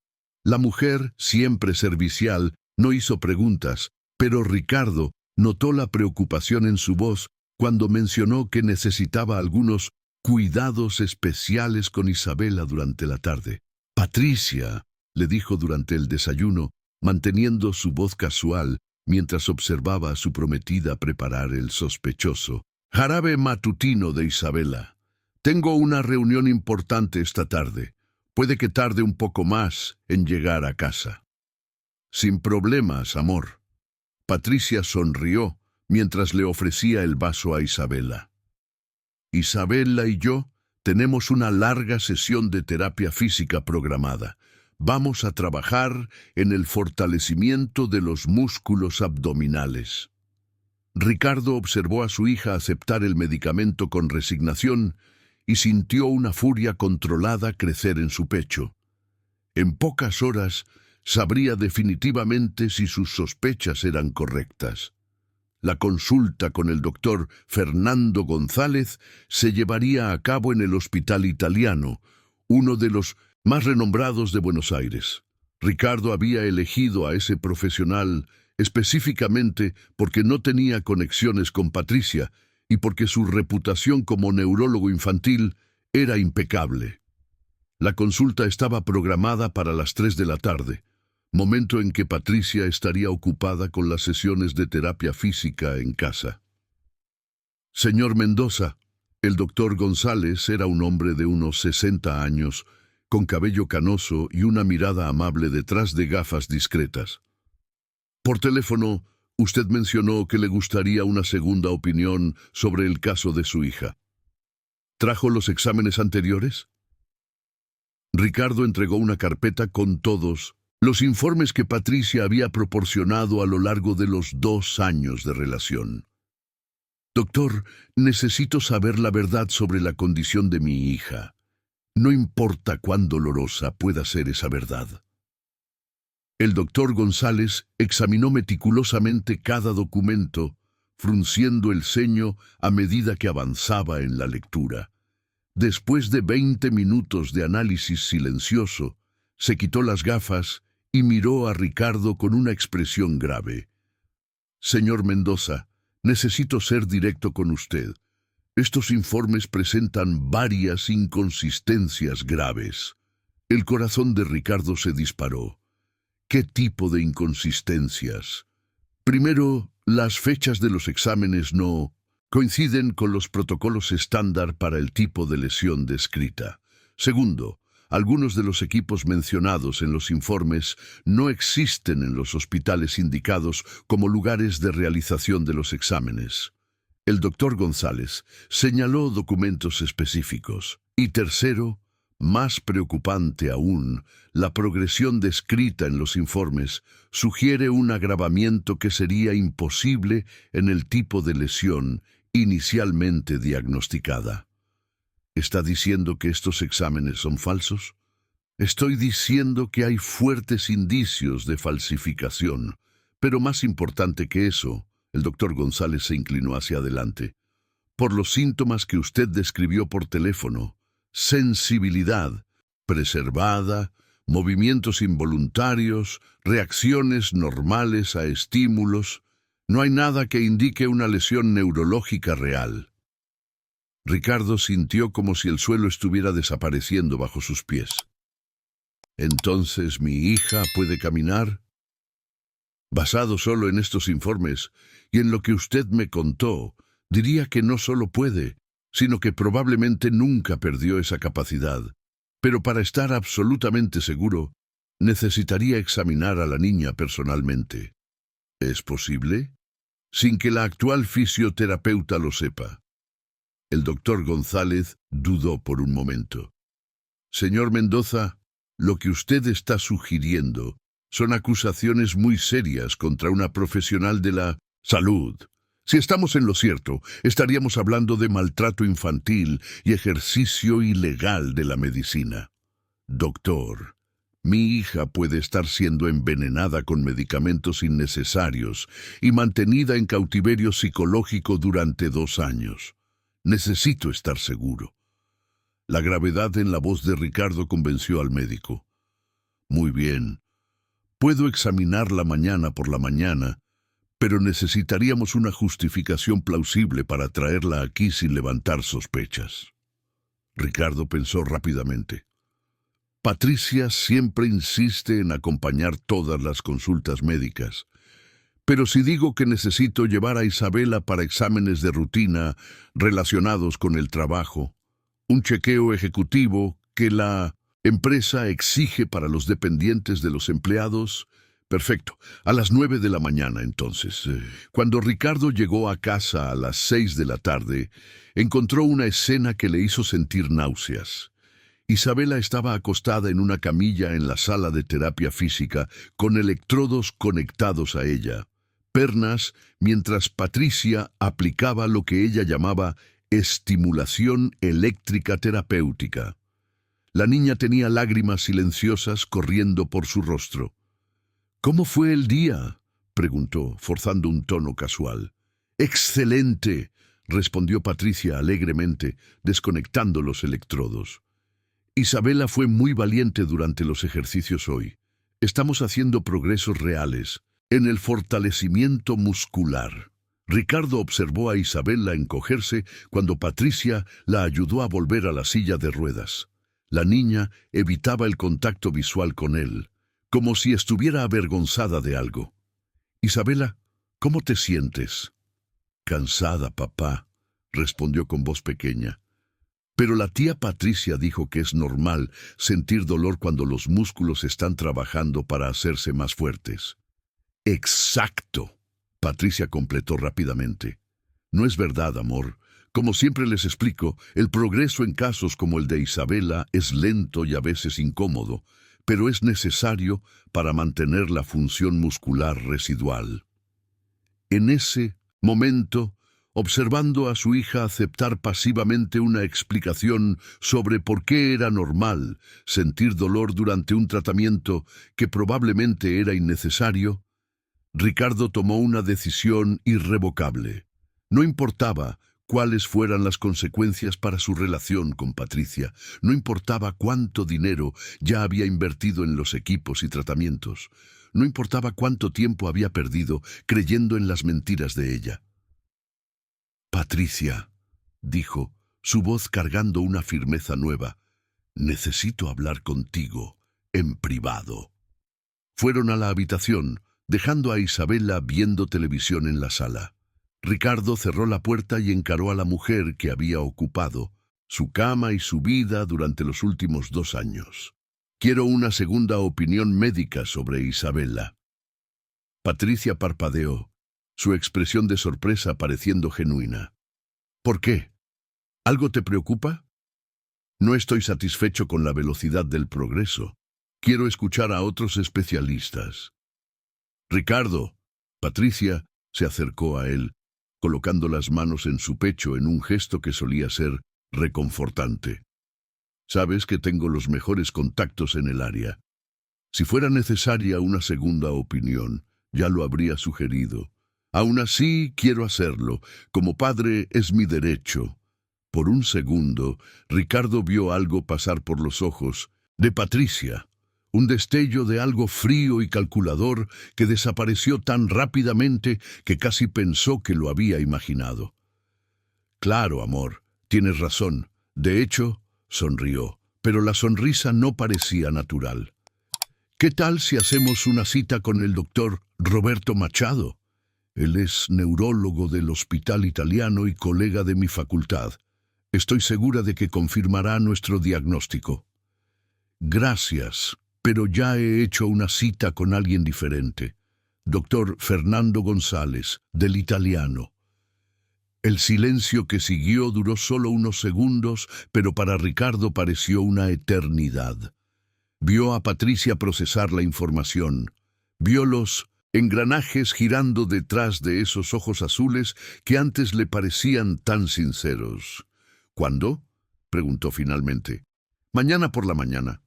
La mujer, siempre servicial, no hizo preguntas, pero Ricardo notó la preocupación en su voz cuando mencionó que necesitaba algunos cuidados especiales con Isabela durante la tarde. «Patricia», le dijo durante el desayuno, manteniendo su voz casual mientras observaba a su prometida preparar el sospechoso jarabe matutino de Isabela. «Tengo una reunión importante esta tarde. Puede que tarde un poco más en llegar a casa». «Sin problemas, amor». Patricia sonrió mientras le ofrecía el vaso a Isabela. «Isabela y yo tenemos una larga sesión de terapia física programada. Vamos a trabajar en el fortalecimiento de los músculos abdominales». Ricardo observó a su hija aceptar el medicamento con resignación y sintió una furia controlada crecer en su pecho. En pocas horas sabría definitivamente si sus sospechas eran correctas. La consulta con el doctor Fernando González se llevaría a cabo en el Hospital Italiano, uno de los más renombrados de Buenos Aires. Ricardo había elegido a ese profesional específicamente porque no tenía conexiones con Patricia y porque su reputación como neurólogo infantil era impecable. La consulta estaba programada para las 3 de la tarde, momento en que Patricia estaría ocupada con las sesiones de terapia física en casa. «Señor Mendoza», el doctor González era un hombre de unos 60 años, con cabello canoso y una mirada amable detrás de gafas discretas. «Por teléfono, usted mencionó que le gustaría una segunda opinión sobre el caso de su hija. ¿Trajo los exámenes anteriores?» Ricardo entregó una carpeta con todos los informes que Patricia había proporcionado a lo largo de los 2 años de relación. «Doctor, necesito saber la verdad sobre la condición de mi hija. No importa cuán dolorosa pueda ser esa verdad». El doctor González examinó meticulosamente cada documento, frunciendo el ceño a medida que avanzaba en la lectura. Después de 20 minutos de análisis silencioso, se quitó las gafas y miró a Ricardo con una expresión grave. «Señor Mendoza, necesito ser directo con usted. Estos informes presentan varias inconsistencias graves». El corazón de Ricardo se disparó. ¿Qué tipo de inconsistencias? Primero, las fechas de los exámenes no coinciden con los protocolos estándar para el tipo de lesión descrita. Segundo, algunos de los equipos mencionados en los informes no existen en los hospitales indicados como lugares de realización de los exámenes. El doctor González señaló documentos específicos. Y tercero, Más preocupante aún, la progresión descrita en los informes sugiere un agravamiento que sería imposible en el tipo de lesión inicialmente diagnosticada. ¿Está diciendo que estos exámenes son falsos? Estoy diciendo que hay fuertes indicios de falsificación, pero más importante que eso, el doctor González se inclinó hacia adelante. Por los síntomas que usted describió por teléfono, sensibilidad preservada, movimientos involuntarios, reacciones normales a estímulos, no hay nada que indique una lesión neurológica real. Ricardo sintió como si el suelo estuviera desapareciendo bajo sus pies. ¿Entonces mi hija puede caminar? Basado solo en estos informes y en lo que usted me contó, diría que no solo puede, sino que probablemente nunca perdió esa capacidad. Pero para estar absolutamente seguro, necesitaría examinar a la niña personalmente. ¿Es posible? Sin que la actual fisioterapeuta lo sepa. El doctor González dudó por un momento. Señor Mendoza, lo que usted está sugiriendo son acusaciones muy serias contra una profesional de la salud. Si estamos en lo cierto, estaríamos hablando de maltrato infantil y ejercicio ilegal de la medicina. Doctor, mi hija puede estar siendo envenenada con medicamentos innecesarios y mantenida en cautiverio psicológico durante 2 años. Necesito estar seguro. La gravedad en la voz de Ricardo convenció al médico. Muy bien. Puedo examinarla mañana por la mañana, pero necesitaríamos una justificación plausible para traerla aquí sin levantar sospechas. Ricardo pensó rápidamente. Patricia siempre insiste en acompañar todas las consultas médicas, pero si digo que necesito llevar a Isabela para exámenes de rutina relacionados con el trabajo, un chequeo ejecutivo que la empresa exige para los dependientes de los empleados. Perfecto, a las 9 de la mañana entonces. Cuando Ricardo llegó a casa a las 6 de la tarde, encontró una escena que le hizo sentir náuseas. Isabela estaba acostada en una camilla en la sala de terapia física con electrodos conectados a ella, pernas, mientras Patricia aplicaba lo que ella llamaba estimulación eléctrica terapéutica. La niña tenía lágrimas silenciosas corriendo por su rostro. ¿Cómo fue el día?, preguntó, forzando un tono casual. «Excelente», respondió Patricia alegremente, desconectando los electrodos. «Isabela fue muy valiente durante los ejercicios hoy. Estamos haciendo progresos reales en el fortalecimiento muscular». Ricardo observó a Isabela encogerse cuando Patricia la ayudó a volver a la silla de ruedas. La niña evitaba el contacto visual con él, como si estuviera avergonzada de algo. «Isabela, ¿cómo te sientes?» «Cansada, papá», respondió con voz pequeña. Pero la tía Patricia dijo que es normal sentir dolor cuando los músculos están trabajando para hacerse más fuertes. «Exacto», Patricia completó rápidamente. «No es verdad, amor. Como siempre les explico, el progreso en casos como el de Isabela es lento y a veces incómodo, pero es necesario para mantener la función muscular residual». En ese momento, observando a su hija aceptar pasivamente una explicación sobre por qué era normal sentir dolor durante un tratamiento que probablemente era innecesario, Ricardo tomó una decisión irrevocable. No importaba cuáles fueran las consecuencias para su relación con Patricia, no importaba cuánto dinero ya había invertido en los equipos y tratamientos, no importaba cuánto tiempo había perdido creyendo en las mentiras de ella. «Patricia», dijo, su voz cargando una firmeza nueva, «necesito hablar contigo en privado». Fueron a la habitación, dejando a Isabela viendo televisión en la sala. Ricardo cerró la puerta y encaró a la mujer que había ocupado su cama y su vida durante los últimos 2 años. «Quiero una segunda opinión médica sobre Isabela». Patricia parpadeó, su expresión de sorpresa pareciendo genuina. «¿Por qué? ¿Algo te preocupa?» No estoy satisfecho con la velocidad del progreso. Quiero escuchar a otros especialistas. Ricardo. Patricia se acercó a él, colocando las manos en su pecho en un gesto que solía ser reconfortante. Sabes que tengo los mejores contactos en el área. Si fuera necesaria una segunda opinión, ya lo habría sugerido. Aún así, quiero hacerlo. Como padre, es mi derecho. Por un segundo, Ricardo vio algo pasar por los ojos de Patricia. Un destello de algo frío y calculador que desapareció tan rápidamente que casi pensó que lo había imaginado. Claro, amor, tienes razón. De hecho, sonrió, pero la sonrisa no parecía natural. ¿Qué tal si hacemos una cita con el doctor Roberto Machado? Él es neurólogo del Hospital Italiano y colega de mi facultad. Estoy segura de que confirmará nuestro diagnóstico. Gracias, pero ya he hecho una cita con alguien diferente. Doctor Fernando González, del Italiano. El silencio que siguió duró solo unos segundos, pero para Ricardo pareció una eternidad. Vio a Patricia procesar la información. Vio los engranajes girando detrás de esos ojos azules que antes le parecían tan sinceros. ¿Cuándo? Preguntó finalmente. Mañana por la mañana.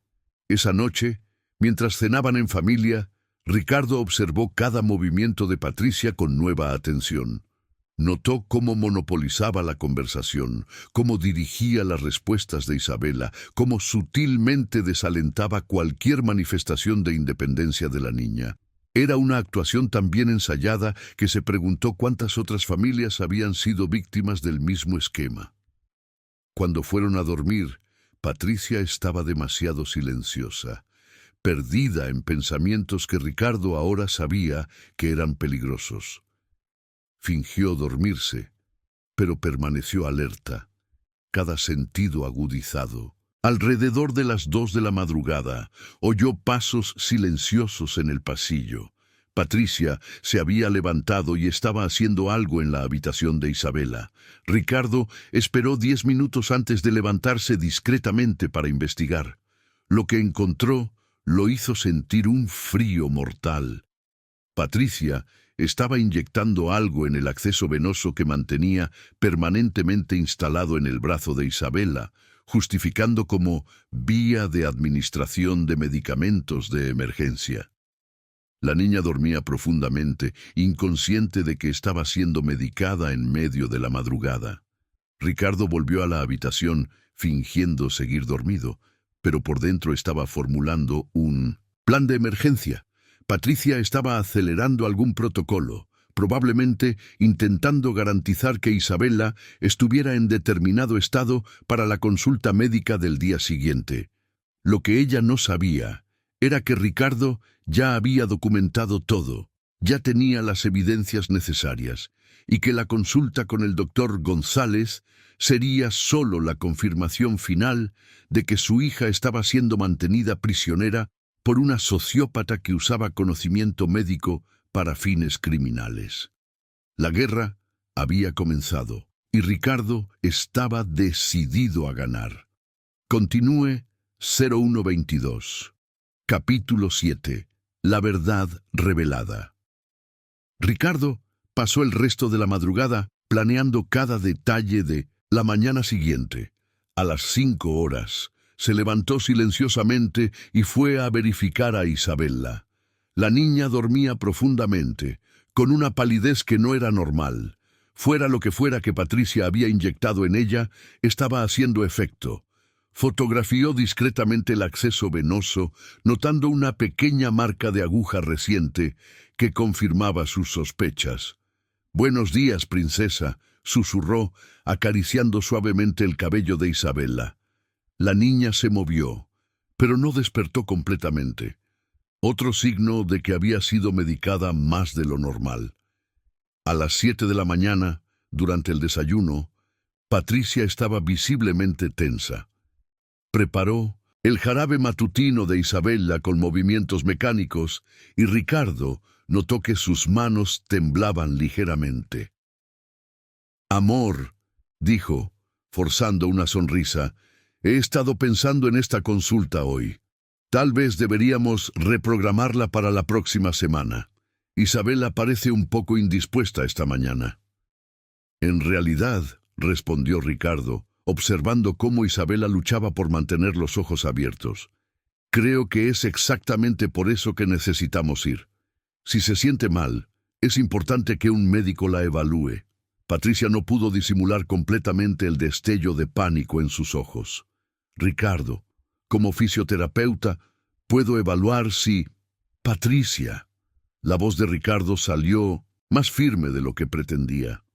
Esa noche, mientras cenaban en familia, Ricardo observó cada movimiento de Patricia con nueva atención. Notó cómo monopolizaba la conversación, cómo dirigía las respuestas de Isabela, cómo sutilmente desalentaba cualquier manifestación de independencia de la niña. Era una actuación tan bien ensayada que se preguntó cuántas otras familias habían sido víctimas del mismo esquema. Cuando fueron a dormir, Patricia estaba demasiado silenciosa, perdida en pensamientos que Ricardo ahora sabía que eran peligrosos. Fingió dormirse, pero permaneció alerta, cada sentido agudizado. Alrededor de las 2 de la madrugada, oyó pasos silenciosos en el pasillo. Patricia se había levantado y estaba haciendo algo en la habitación de Isabela. Ricardo esperó 10 minutos antes de levantarse discretamente para investigar. Lo que encontró lo hizo sentir un frío mortal. Patricia estaba inyectando algo en el acceso venoso que mantenía permanentemente instalado en el brazo de Isabela, justificando como vía de administración de medicamentos de emergencia. La niña dormía profundamente, inconsciente de que estaba siendo medicada en medio de la madrugada. Ricardo volvió a la habitación, fingiendo seguir dormido, pero por dentro estaba formulando un plan de emergencia. Patricia estaba acelerando algún protocolo, probablemente intentando garantizar que Isabela estuviera en determinado estado para la consulta médica del día siguiente. Lo que ella no sabía era que Ricardo ya había documentado todo, ya tenía las evidencias necesarias, y que la consulta con el doctor González sería solo la confirmación final de que su hija estaba siendo mantenida prisionera por una sociópata que usaba conocimiento médico para fines criminales. La guerra había comenzado y Ricardo estaba decidido a ganar. Continúe 0122. Capítulo 7. La verdad revelada. Ricardo pasó el resto de la madrugada planeando cada detalle de la mañana siguiente. A las 5 horas, se levantó silenciosamente y fue a verificar a Isabela. La niña dormía profundamente, con una palidez que no era normal. Fuera lo que fuera que Patricia había inyectado en ella, estaba haciendo efecto. Fotografió discretamente el acceso venoso, notando una pequeña marca de aguja reciente que confirmaba sus sospechas. «Buenos días, princesa», susurró, acariciando suavemente el cabello de Isabela. La niña se movió, pero no despertó completamente. Otro signo de que había sido medicada más de lo normal. A las 7 de la mañana, durante el desayuno, Patricia estaba visiblemente tensa. Preparó el jarabe matutino de Isabela con movimientos mecánicos y Ricardo notó que sus manos temblaban ligeramente. «Amor», dijo, forzando una sonrisa, He estado pensando en esta consulta hoy. Tal vez deberíamos reprogramarla para la próxima semana. Isabela parece un poco indispuesta esta mañana. En realidad, respondió Ricardo, observando cómo Isabela luchaba por mantener los ojos abiertos. Creo que es exactamente por eso que necesitamos ir. Si se siente mal, es importante que un médico la evalúe. Patricia no pudo disimular completamente el destello de pánico en sus ojos. Ricardo, como fisioterapeuta, puedo evaluar si... Patricia. La voz de Ricardo salió más firme de lo que pretendía.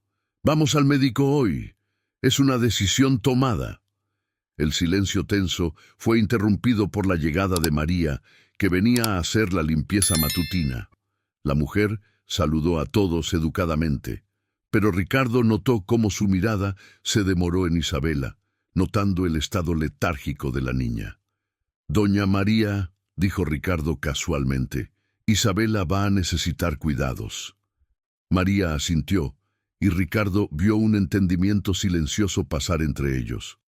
Vamos al médico hoy. Es una decisión tomada. El silencio tenso fue interrumpido por la llegada de María, que venía a hacer la limpieza matutina. La mujer saludó a todos educadamente, pero Ricardo notó cómo su mirada se demoró en Isabela, notando el estado letárgico de la niña. «Doña María», dijo Ricardo casualmente, «Isabela va a necesitar cuidados». María asintió, y Ricardo vio un entendimiento silencioso pasar entre ellos.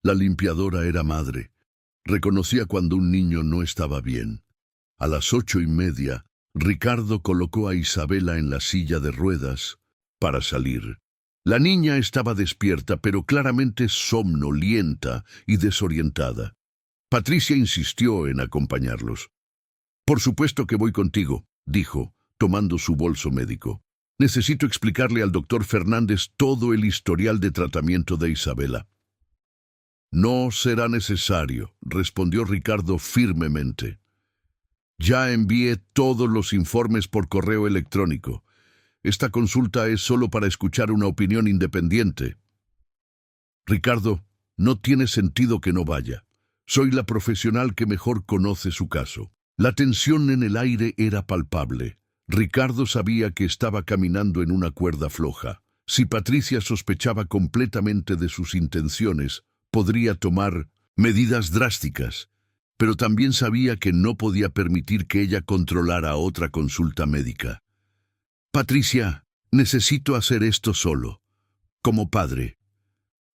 La limpiadora era madre. Reconocía cuando un niño no estaba bien. A las 8:30, Ricardo colocó a Isabela en la silla de ruedas para salir. La niña estaba despierta, pero claramente somnolienta y desorientada. Patricia insistió en acompañarlos. «Por supuesto que voy contigo», dijo, tomando su bolso médico. «Necesito explicarle al doctor Fernández todo el historial de tratamiento de Isabela». «No será necesario», respondió Ricardo firmemente. «Ya envié todos los informes por correo electrónico. Esta consulta es solo para escuchar una opinión independiente». «Ricardo, no tiene sentido que no vaya. Soy la profesional que mejor conoce su caso». La tensión en el aire era palpable. Ricardo sabía que estaba caminando en una cuerda floja. Si Patricia sospechaba completamente de sus intenciones, podría tomar medidas drásticas, pero también sabía que no podía permitir que ella controlara otra consulta médica. «Patricia, necesito hacer esto solo, como padre».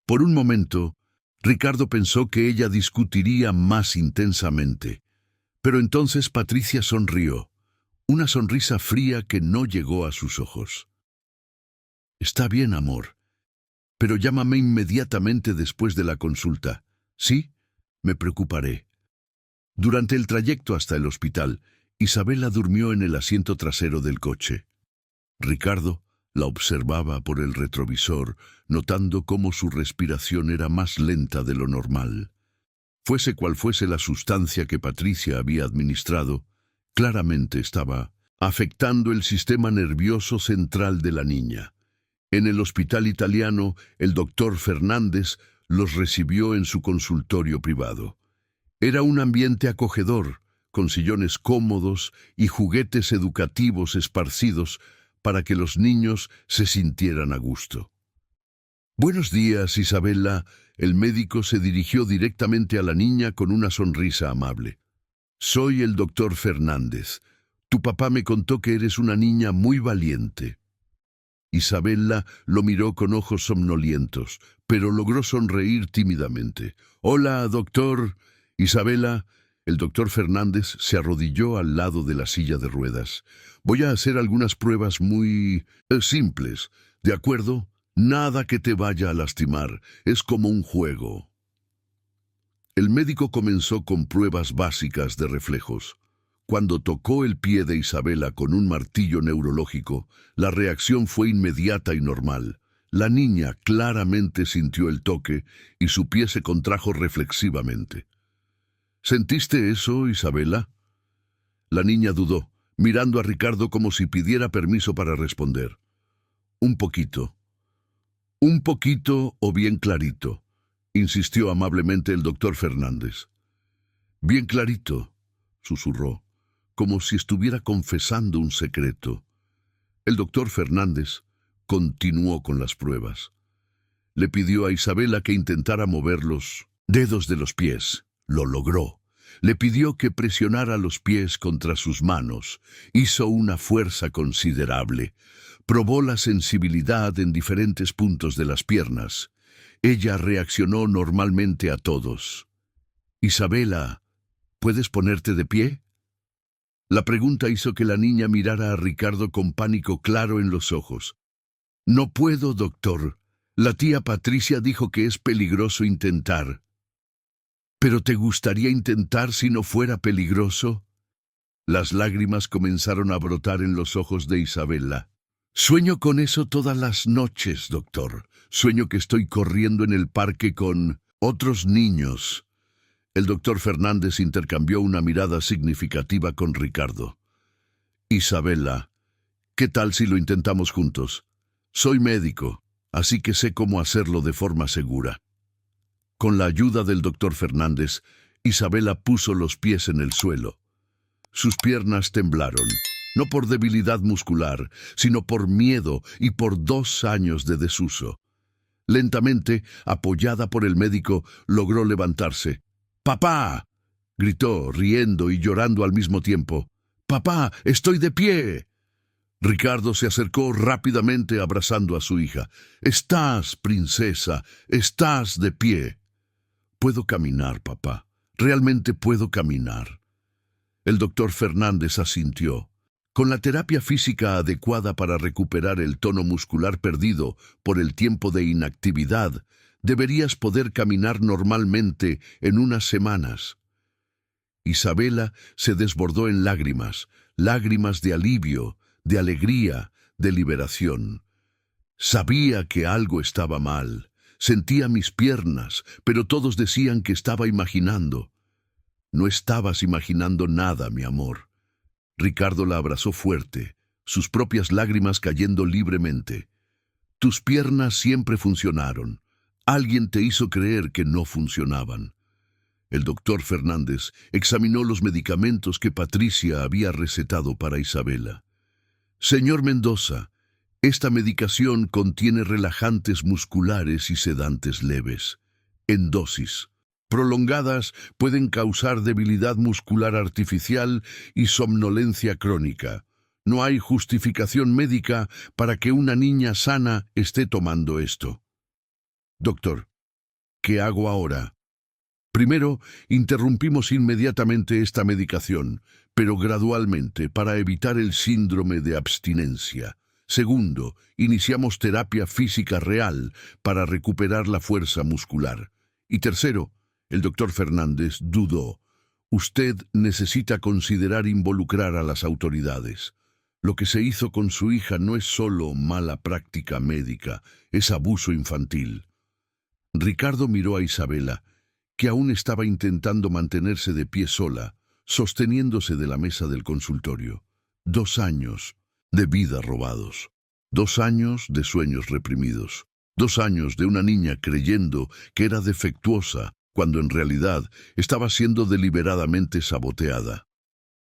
Por un momento, Ricardo pensó que ella discutiría más intensamente, pero entonces Patricia sonrió, una sonrisa fría que no llegó a sus ojos. «Está bien, amor, pero llámame inmediatamente después de la consulta. ¿Sí? Me preocuparé». Durante el trayecto hasta el hospital, Isabela durmió en el asiento trasero del coche. Ricardo la observaba por el retrovisor, notando cómo su respiración era más lenta de lo normal. Fuese cual fuese la sustancia que Patricia había administrado, claramente estaba afectando el sistema nervioso central de la niña. En el hospital italiano, el doctor Fernández los recibió en su consultorio privado. Era un ambiente acogedor, con sillones cómodos y juguetes educativos esparcidos para que los niños se sintieran a gusto. «Buenos días, Isabela». El médico se dirigió directamente a la niña con una sonrisa amable. «Soy el doctor Fernández. Tu papá me contó que eres una niña muy valiente». Isabela lo miró con ojos somnolientos, pero logró sonreír tímidamente. «Hola, doctor». «Isabela». El doctor Fernández se arrodilló al lado de la silla de ruedas. «Voy a hacer algunas pruebas muy simples, ¿de acuerdo? Nada que te vaya a lastimar, es como un juego». El médico comenzó con pruebas básicas de reflejos. Cuando tocó el pie de Isabela con un martillo neurológico, la reacción fue inmediata y normal. La niña claramente sintió el toque y su pie se contrajo reflexivamente. «¿Sentiste eso, Isabela?» La niña dudó, mirando a Ricardo como si pidiera permiso para responder. «Un poquito». «Un poquito o bien clarito», insistió amablemente el doctor Fernández. «Bien clarito», susurró, como si estuviera confesando un secreto. El doctor Fernández continuó con las pruebas. Le pidió a Isabela que intentara mover los dedos de los pies. Lo logró. Le pidió que presionara los pies contra sus manos. Hizo una fuerza considerable. Probó la sensibilidad en diferentes puntos de las piernas. ella reaccionó normalmente a todos. «Isabela, ¿puedes ponerte de pie?». La pregunta hizo que la niña mirara a Ricardo con pánico claro en los ojos. «No puedo, doctor. La tía Patricia dijo que es peligroso intentar». «¿Pero te gustaría intentar si no fuera peligroso?». Las lágrimas comenzaron a brotar en los ojos de Isabela. «Sueño con eso todas las noches, doctor. Sueño que estoy corriendo en el parque con otros niños». El doctor Fernández intercambió una mirada significativa con Ricardo. «Isabela, ¿qué tal si lo intentamos juntos? Soy médico, así que sé cómo hacerlo de forma segura». Con la ayuda del doctor Fernández, Isabela puso los pies en el suelo. Sus piernas temblaron, no por debilidad muscular, sino por miedo y por 2 años de desuso. Lentamente, apoyada por el médico, logró levantarse. «¡Papá!», gritó, riendo y llorando al mismo tiempo. «¡Papá, estoy de pie!». Ricardo se acercó rápidamente abrazando a su hija. «Estás, princesa, estás de pie». «Puedo caminar, papá. Realmente puedo caminar». El doctor Fernández asintió. Con la terapia física adecuada para recuperar el tono muscular perdido por el tiempo de inactividad, deberías poder caminar normalmente en unas semanas. Isabela se desbordó en lágrimas, lágrimas de alivio, de alegría, de liberación. Sabía que algo estaba mal. Sentía mis piernas, pero todos decían que estaba imaginando. «No estabas imaginando nada, mi amor». Ricardo la abrazó fuerte, sus propias lágrimas cayendo libremente. «Tus piernas siempre funcionaron. Alguien te hizo creer que no funcionaban». El doctor Fernández examinó los medicamentos que Patricia había recetado para Isabela. «Señor Mendoza, esta medicación contiene relajantes musculares y sedantes leves. En dosis prolongadas pueden causar debilidad muscular artificial y somnolencia crónica. No hay justificación médica para que una niña sana esté tomando esto». «Doctor, ¿qué hago ahora?». «Primero, interrumpimos inmediatamente esta medicación, pero gradualmente para evitar el síndrome de abstinencia. Segundo, iniciamos terapia física real para recuperar la fuerza muscular. Y tercero», el doctor Fernández dudó, «usted necesita considerar involucrar a las autoridades. Lo que se hizo con su hija no es solo mala práctica médica, es abuso infantil». Ricardo miró a Isabela, que aún estaba intentando mantenerse de pie sola, sosteniéndose de la mesa del consultorio. 2 años de vida robados. 2 años de sueños reprimidos. 2 años de una niña creyendo que era defectuosa, cuando en realidad estaba siendo deliberadamente saboteada.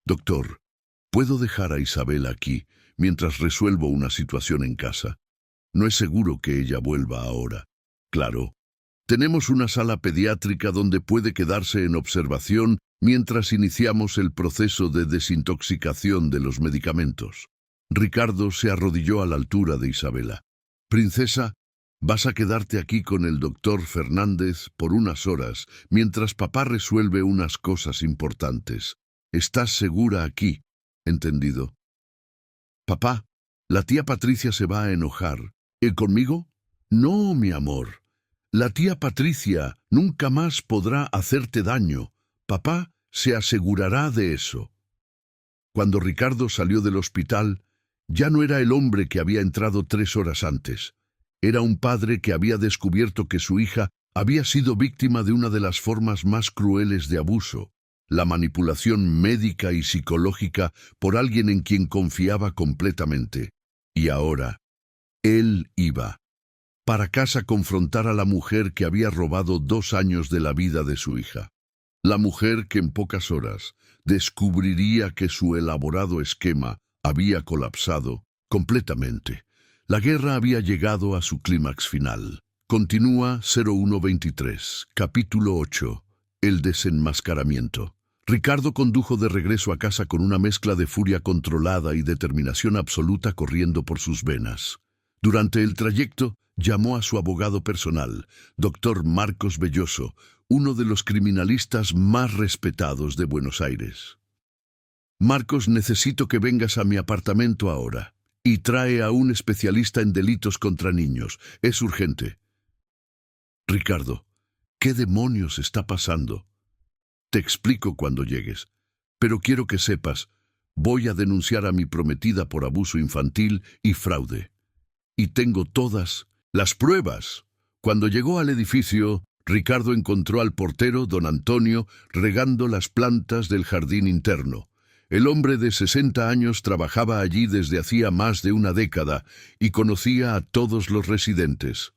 «Doctor, ¿puedo dejar a Isabela aquí mientras resuelvo una situación en casa? No es seguro que ella vuelva ahora». «Claro. Tenemos una sala pediátrica donde puede quedarse en observación mientras iniciamos el proceso de desintoxicación de los medicamentos». Ricardo se arrodilló a la altura de Isabela. «Princesa, vas a quedarte aquí con el doctor Fernández por unas horas mientras papá resuelve unas cosas importantes. ¿Estás segura aquí? ¿Entendido?». «Papá, la tía Patricia se va a enojar. ¿Y conmigo?». «No, mi amor. La tía Patricia nunca más podrá hacerte daño. Papá se asegurará de eso». Cuando Ricardo salió del hospital, ya no era el hombre que había entrado 3 horas antes. Era un padre que había descubierto que su hija había sido víctima de una de las formas más crueles de abuso, la manipulación médica y psicológica por alguien en quien confiaba completamente. Y ahora, él iba para casa a confrontar a la mujer que había robado 2 años de la vida de su hija. La mujer que en pocas horas descubriría que su elaborado esquema había colapsado completamente. La guerra había llegado a su clímax final. Continúa 0123, capítulo 8, el desenmascaramiento. Ricardo condujo de regreso a casa con una mezcla de furia controlada y determinación absoluta corriendo por sus venas. Durante el trayecto, llamó a su abogado personal, doctor Marcos Belloso, uno de los criminalistas más respetados de Buenos Aires. Marcos, necesito que vengas a mi apartamento ahora. Y trae a un especialista en delitos contra niños. Es urgente. Ricardo, ¿qué demonios está pasando? Te explico cuando llegues. Pero quiero que sepas, voy a denunciar a mi prometida por abuso infantil y fraude. Y tengo todas las pruebas. Cuando llegó al edificio, Ricardo encontró al portero, don Antonio, regando las plantas del jardín interno. El hombre de 60 años trabajaba allí desde hacía más de una década y conocía a todos los residentes.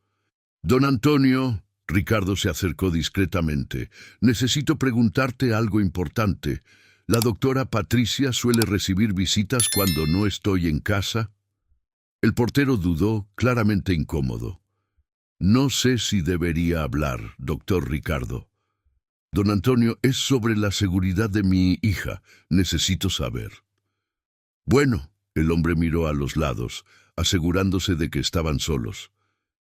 Don Antonio, Ricardo se acercó discretamente. Necesito preguntarte algo importante. ¿La doctora Patricia suele recibir visitas cuando no estoy en casa? El portero dudó, claramente incómodo. No sé si debería hablar, doctor Ricardo. Don Antonio, es sobre la seguridad de mi hija. Necesito saber. Bueno, el hombre miró a los lados, asegurándose de que estaban solos.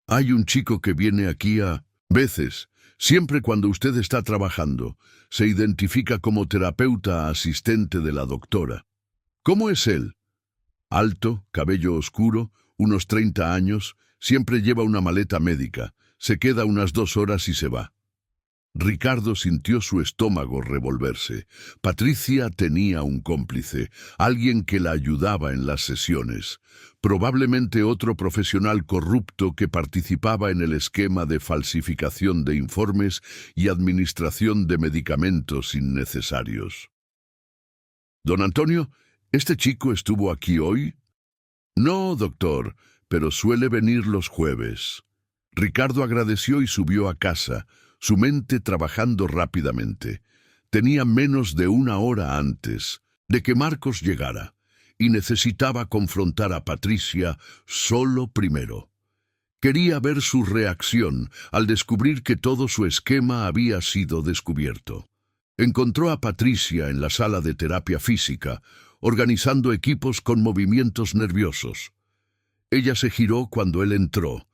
Hay un chico que viene aquí a veces, siempre cuando usted está trabajando. Se identifica como terapeuta asistente de la doctora. ¿Cómo es él? Alto, cabello oscuro, unos 30 años, siempre lleva una maleta médica. Se queda unas 2 horas y se va. Ricardo sintió su estómago revolverse. Patricia tenía un cómplice, alguien que la ayudaba en las sesiones, probablemente otro profesional corrupto que participaba en el esquema de falsificación de informes y administración de medicamentos innecesarios. Don Antonio, ¿este chico estuvo aquí hoy? No, doctor, pero suele venir los jueves. Ricardo agradeció y subió a casa, su mente trabajando rápidamente. Tenía menos de 1 hora antes de que Marcos llegara y necesitaba confrontar a Patricia solo primero. Quería ver su reacción al descubrir que todo su esquema había sido descubierto. Encontró a Patricia en la sala de terapia física, organizando equipos con movimientos nerviosos. Ella se giró cuando él entró,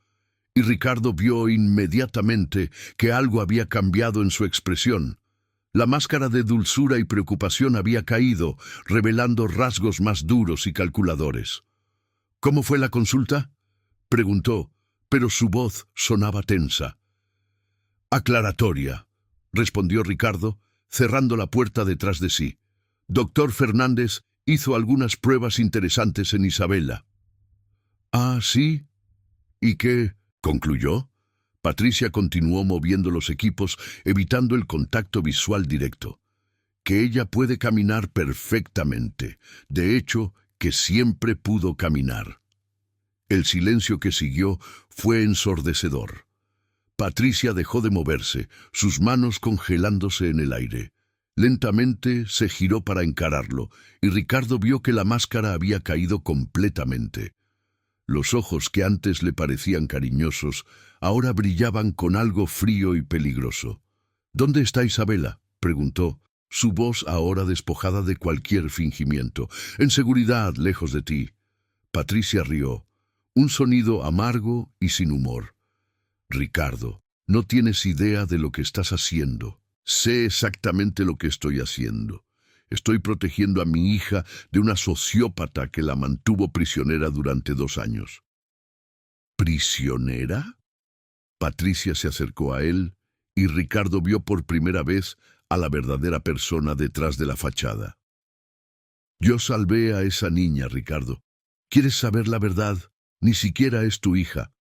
y Ricardo vio inmediatamente que algo había cambiado en su expresión. La máscara de dulzura y preocupación había caído, revelando rasgos más duros y calculadores. ¿Cómo fue la consulta?, preguntó, pero su voz sonaba tensa. Aclaratoria, respondió Ricardo, cerrando la puerta detrás de sí. Doctor Fernández hizo algunas pruebas interesantes en Isabela. ¿Ah, sí? ¿Y qué concluyó? Patricia continuó moviendo los equipos, evitando el contacto visual directo. Que ella puede caminar perfectamente. De hecho, que siempre pudo caminar. El silencio que siguió fue ensordecedor. Patricia dejó de moverse, sus manos congelándose en el aire. Lentamente se giró para encararlo, y Ricardo vio que la máscara había caído completamente. Los ojos que antes le parecían cariñosos, ahora brillaban con algo frío y peligroso. ¿Dónde está Isabela?, preguntó, su voz ahora despojada de cualquier fingimiento. En seguridad, lejos de ti. Patricia rió, un sonido amargo y sin humor. Ricardo, no tienes idea de lo que estás haciendo. Sé exactamente lo que estoy haciendo. Estoy protegiendo a mi hija de una sociópata que la mantuvo prisionera durante 2 años. ¿Prisionera? Patricia se acercó a él y Ricardo vio por primera vez a la verdadera persona detrás de la fachada. Yo salvé a esa niña, Ricardo. ¿Quieres saber la verdad? Ni siquiera es tu hija.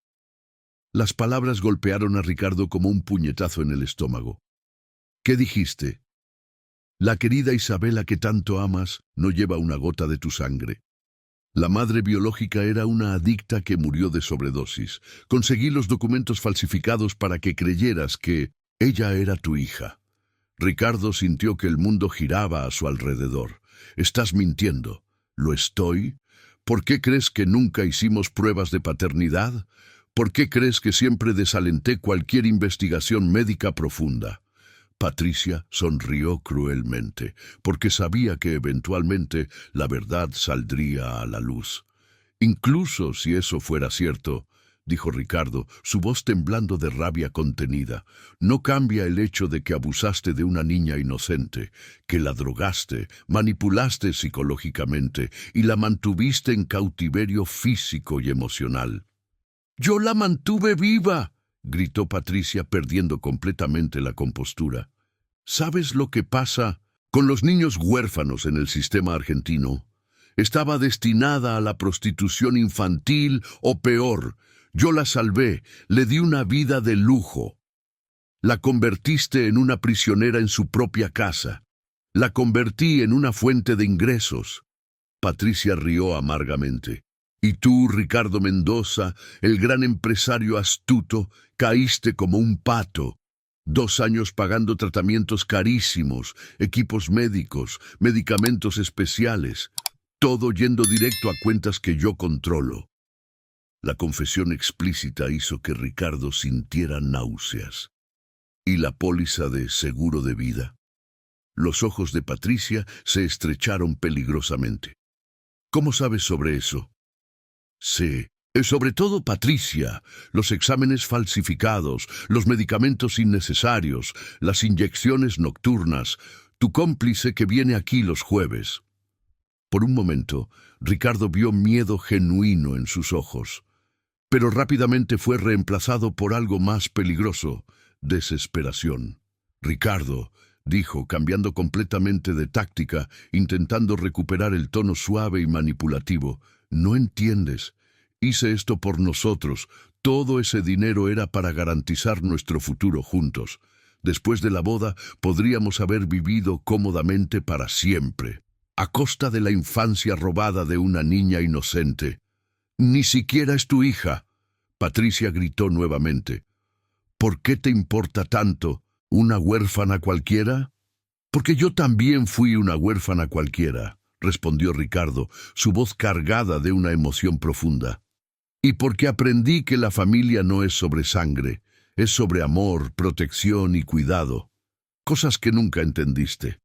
Las palabras golpearon a Ricardo como un puñetazo en el estómago. ¿Qué dijiste? La querida Isabela que tanto amas no lleva una gota de tu sangre. La madre biológica era una adicta que murió de sobredosis. Conseguí los documentos falsificados para que creyeras que ella era tu hija. Ricardo sintió que el mundo giraba a su alrededor. Estás mintiendo. ¿Lo estoy? ¿Por qué crees que nunca hicimos pruebas de paternidad? ¿Por qué crees que siempre desalenté cualquier investigación médica profunda? Patricia sonrió cruelmente, porque sabía que eventualmente la verdad saldría a la luz. Incluso si eso fuera cierto, dijo Ricardo, su voz temblando de rabia contenida. No cambia el hecho de que abusaste de una niña inocente, que la drogaste, manipulaste psicológicamente y la mantuviste en cautiverio físico y emocional. «¡Yo la mantuve viva!», gritó Patricia, perdiendo completamente la compostura. «¿Sabes lo que pasa con los niños huérfanos en el sistema argentino? Estaba destinada a la prostitución infantil o peor. Yo la salvé, le di una vida de lujo. La convertiste en una prisionera en su propia casa. La convertí en una fuente de ingresos». Patricia rió amargamente. «Y tú, Ricardo Mendoza, el gran empresario astuto, caíste como un pato. 2 años pagando tratamientos carísimos, equipos médicos, medicamentos especiales, todo yendo directo a cuentas que yo controlo». La confesión explícita hizo que Ricardo sintiera náuseas. ¿Y la póliza de seguro de vida? Los ojos de Patricia se estrecharon peligrosamente. «¿Cómo sabes sobre eso?» «Sí, sobre todo Patricia, los exámenes falsificados, los medicamentos innecesarios, las inyecciones nocturnas, tu cómplice que viene aquí los jueves». Por un momento, Ricardo vio miedo genuino en sus ojos, pero rápidamente fue reemplazado por algo más peligroso: desesperación. «Ricardo», dijo, cambiando completamente de táctica, intentando recuperar el tono suave y manipulativo, «no entiendes. Hice esto por nosotros. Todo ese dinero era para garantizar nuestro futuro juntos. Después de la boda, podríamos haber vivido cómodamente para siempre, a costa de la infancia robada de una niña inocente. Ni siquiera es tu hija». Patricia gritó nuevamente. «¿Por qué te importa tanto? ¿Una huérfana cualquiera?» «Porque yo también fui una huérfana cualquiera», respondió Ricardo, su voz cargada de una emoción profunda. «Y porque aprendí que la familia no es sobre sangre, es sobre amor, protección y cuidado. Cosas que nunca entendiste».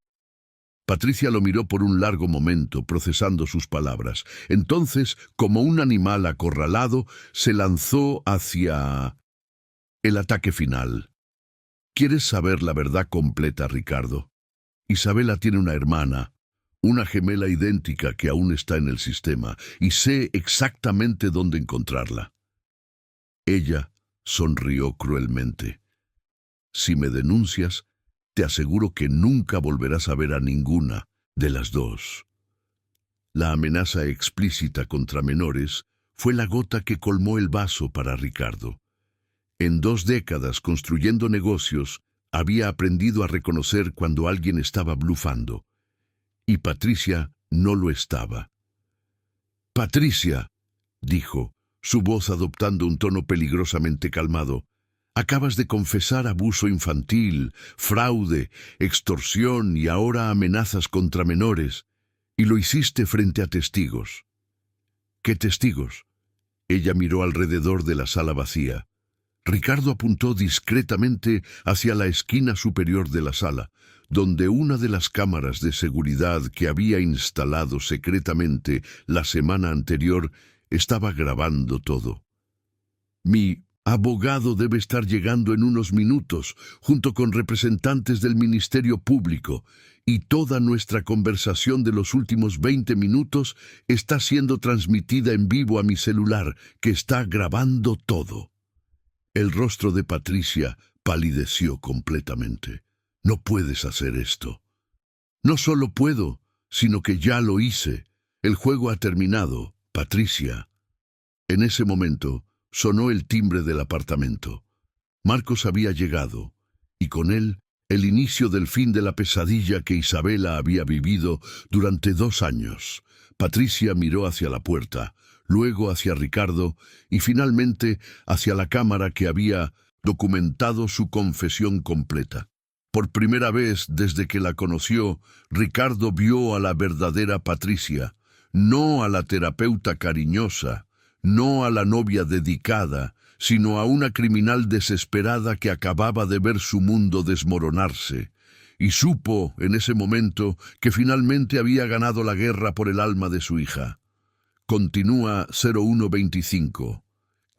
Patricia lo miró por un largo momento, procesando sus palabras. Entonces, como un animal acorralado, se lanzó hacia el ataque final. «¿Quieres saber la verdad completa, Ricardo? Isabela tiene una hermana, una gemela idéntica que aún está en el sistema, y sé exactamente dónde encontrarla». Ella sonrió cruelmente. «Si me denuncias, te aseguro que nunca volverás a ver a ninguna de las dos». La amenaza explícita contra menores fue la gota que colmó el vaso para Ricardo. En 2 décadas construyendo negocios, había aprendido a reconocer cuando alguien estaba blufando. Y Patricia no lo estaba. «Patricia», dijo, su voz adoptando un tono peligrosamente calmado, «acabas de confesar abuso infantil, fraude, extorsión y ahora amenazas contra menores, y lo hiciste frente a testigos». «¿Qué testigos?». Ella miró alrededor de la sala vacía. Ricardo apuntó discretamente hacia la esquina superior de la sala, donde una de las cámaras de seguridad que había instalado secretamente la semana anterior estaba grabando todo. «Mi abogado debe estar llegando en unos minutos, junto con representantes del Ministerio Público, y toda nuestra conversación de los últimos 20 minutos está siendo transmitida en vivo a mi celular, que está grabando todo». El rostro de Patricia palideció completamente. «No puedes hacer esto». «No solo puedo, sino que ya lo hice. El juego ha terminado, Patricia». En ese momento sonó el timbre del apartamento. Marcos había llegado, y con él el inicio del fin de la pesadilla que Isabela había vivido durante 2 años. Patricia miró hacia la puerta, luego hacia Ricardo y finalmente hacia la cámara que había documentado su confesión completa. Por primera vez desde que la conoció, Ricardo vio a la verdadera Patricia, no a la terapeuta cariñosa, no a la novia dedicada, sino a una criminal desesperada que acababa de ver su mundo desmoronarse, y supo en ese momento que finalmente había ganado la guerra por el alma de su hija. Continúa 0125.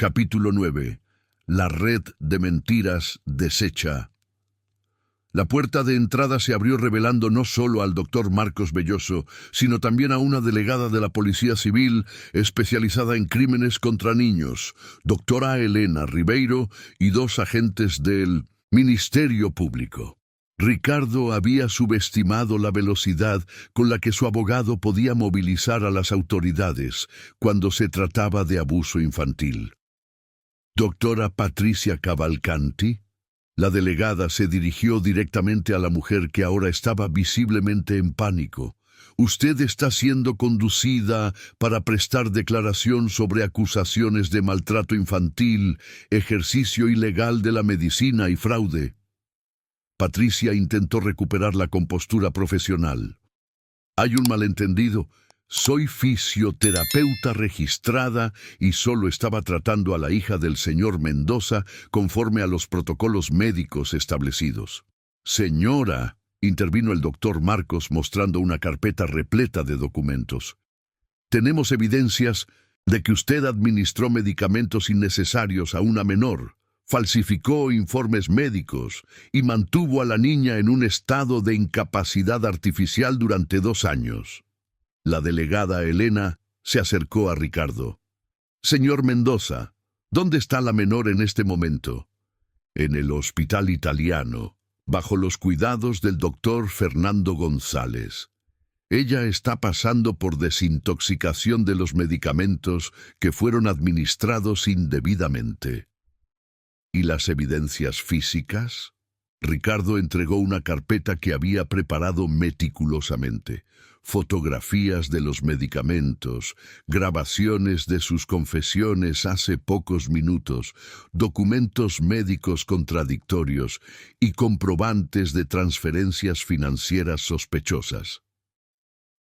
Capítulo 9. La red de mentiras deshecha. La puerta de entrada se abrió revelando no solo al doctor Marcos Belloso, sino también a una delegada de la Policía Civil especializada en crímenes contra niños, doctora Elena Ribeiro, y dos agentes del Ministerio Público. Ricardo había subestimado la velocidad con la que su abogado podía movilizar a las autoridades cuando se trataba de abuso infantil. Doctora Patricia Cavalcanti. La delegada se dirigió directamente a la mujer que ahora estaba visiblemente en pánico. Usted está siendo conducida para prestar declaración sobre acusaciones de maltrato infantil, ejercicio ilegal de la medicina y fraude. Patricia intentó recuperar la compostura profesional. Hay un malentendido. Soy fisioterapeuta registrada y solo estaba tratando a la hija del señor Mendoza conforme a los protocolos médicos establecidos. Señora, intervino el doctor Marcos mostrando una carpeta repleta de documentos. Tenemos evidencias de que usted administró medicamentos innecesarios a una menor, falsificó informes médicos y mantuvo a la niña en un estado de incapacidad artificial durante 2 años. La delegada Elena se acercó a Ricardo. Señor Mendoza, ¿dónde está la menor en este momento? En el hospital italiano, bajo los cuidados del doctor Fernando González. Ella está pasando por desintoxicación de los medicamentos que fueron administrados indebidamente. ¿Y las evidencias físicas? Ricardo entregó una carpeta que había preparado meticulosamente. Fotografías de los medicamentos, grabaciones de sus confesiones hace pocos minutos, documentos médicos contradictorios y comprobantes de transferencias financieras sospechosas.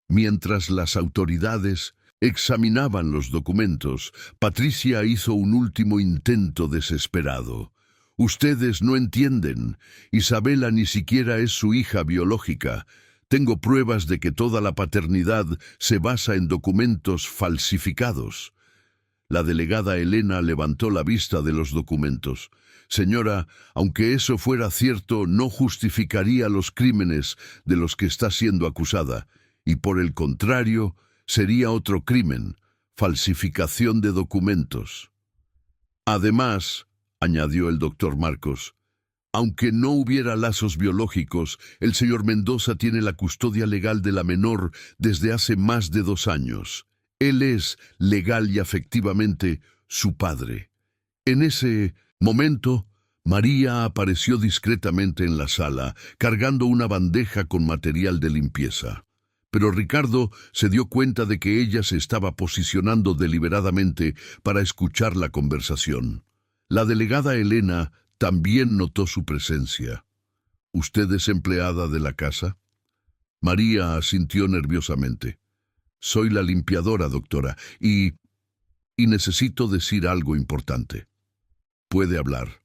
Mientras las autoridades examinaban los documentos, Patricia hizo un último intento desesperado. Ustedes no entienden. Isabela ni siquiera es su hija biológica. Tengo pruebas de que toda la paternidad se basa en documentos falsificados. La delegada Elena levantó la vista de los documentos. Señora, aunque eso fuera cierto, no justificaría los crímenes de los que está siendo acusada, y por el contrario, sería otro crimen, falsificación de documentos. Además, añadió el doctor Marcos, aunque no hubiera lazos biológicos, el señor Mendoza tiene la custodia legal de la menor desde hace más de 2 años. Él es, legal y afectivamente, su padre. En ese momento, María apareció discretamente en la sala, cargando una bandeja con material de limpieza. Pero Ricardo se dio cuenta de que ella se estaba posicionando deliberadamente para escuchar la conversación. La delegada Elena también notó su presencia. ¿Usted es empleada de la casa? María asintió nerviosamente. Soy la limpiadora, doctora, y necesito decir algo importante. Puede hablar.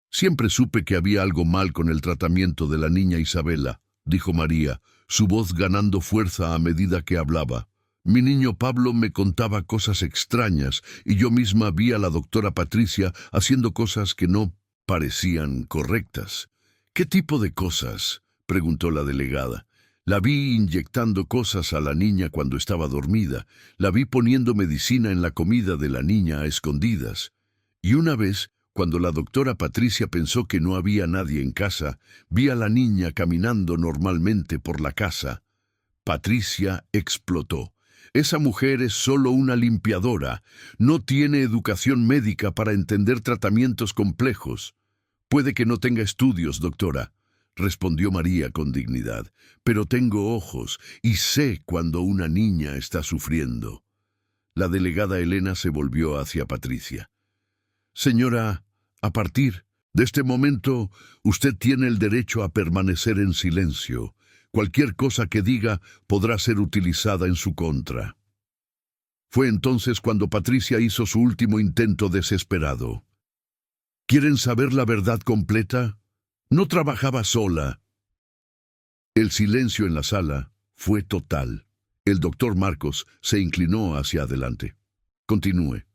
Siempre supe que había algo mal con el tratamiento de la niña Isabela, dijo María, su voz ganando fuerza a medida que hablaba. Mi niño Pablo me contaba cosas extrañas y yo misma vi a la doctora Patricia haciendo cosas que no parecían correctas. ¿Qué tipo de cosas?, preguntó la delegada. La vi inyectando cosas a la niña cuando estaba dormida. La vi poniendo medicina en la comida de la niña a escondidas. Y una vez, cuando la doctora Patricia pensó que no había nadie en casa, vi a la niña caminando normalmente por la casa. Patricia explotó. Esa mujer es solo una limpiadora. No tiene educación médica para entender tratamientos complejos. Puede que no tenga estudios, doctora, respondió María con dignidad, pero tengo ojos y sé cuando una niña está sufriendo. La delegada Elena se volvió hacia Patricia. Señora, a partir de este momento, usted tiene el derecho a permanecer en silencio. Cualquier cosa que diga podrá ser utilizada en su contra. Fue entonces cuando Patricia hizo su último intento desesperado. ¿Quieren saber la verdad completa? No trabajaba sola. El silencio en la sala fue total. El doctor Marcos se inclinó hacia adelante. Continúe.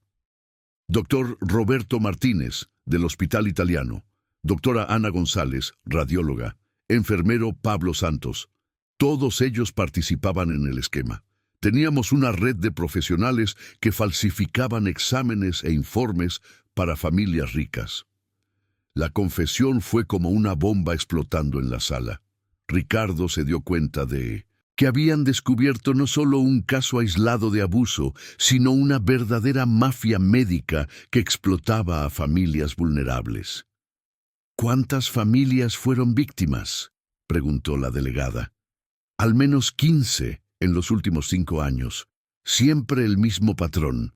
Doctor Roberto Martínez, del Hospital Italiano. Doctora Ana González, radióloga. Enfermero Pablo Santos. Todos ellos participaban en el esquema. Teníamos una red de profesionales que falsificaban exámenes e informes para familias ricas. La confesión fue como una bomba explotando en la sala. Ricardo se dio cuenta de que habían descubierto no solo un caso aislado de abuso, sino una verdadera mafia médica que explotaba a familias vulnerables. ¿Cuántas familias fueron víctimas?, preguntó la delegada. Al menos 15 en los últimos 5 años. Siempre el mismo patrón.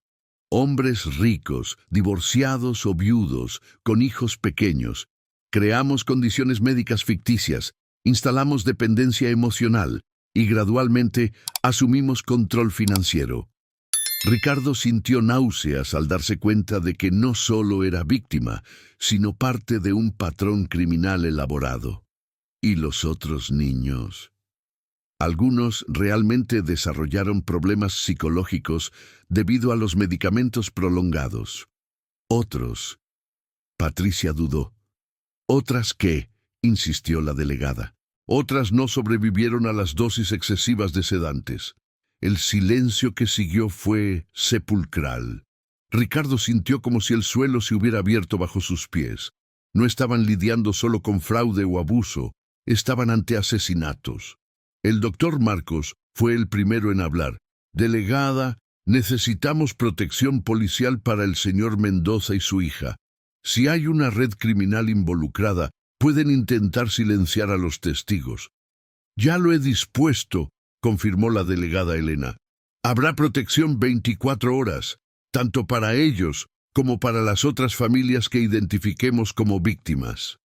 Hombres ricos, divorciados o viudos, con hijos pequeños. Creamos condiciones médicas ficticias, instalamos dependencia emocional y gradualmente asumimos control financiero. Ricardo sintió náuseas al darse cuenta de que no solo era víctima, sino parte de un patrón criminal elaborado. ¿Y los otros niños? Algunos realmente desarrollaron problemas psicológicos debido a los medicamentos prolongados. Otros. Patricia dudó. ¿Otras qué?, insistió la delegada. Otras no sobrevivieron a las dosis excesivas de sedantes. El silencio que siguió fue sepulcral. Ricardo sintió como si el suelo se hubiera abierto bajo sus pies. No estaban lidiando solo con fraude o abuso, estaban ante asesinatos. El doctor Marcos fue el primero en hablar. Delegada, necesitamos protección policial para el señor Mendoza y su hija. Si hay una red criminal involucrada, pueden intentar silenciar a los testigos. Ya lo he dispuesto, confirmó la delegada Elena. Habrá protección 24 horas, tanto para ellos como para las otras familias que identifiquemos como víctimas.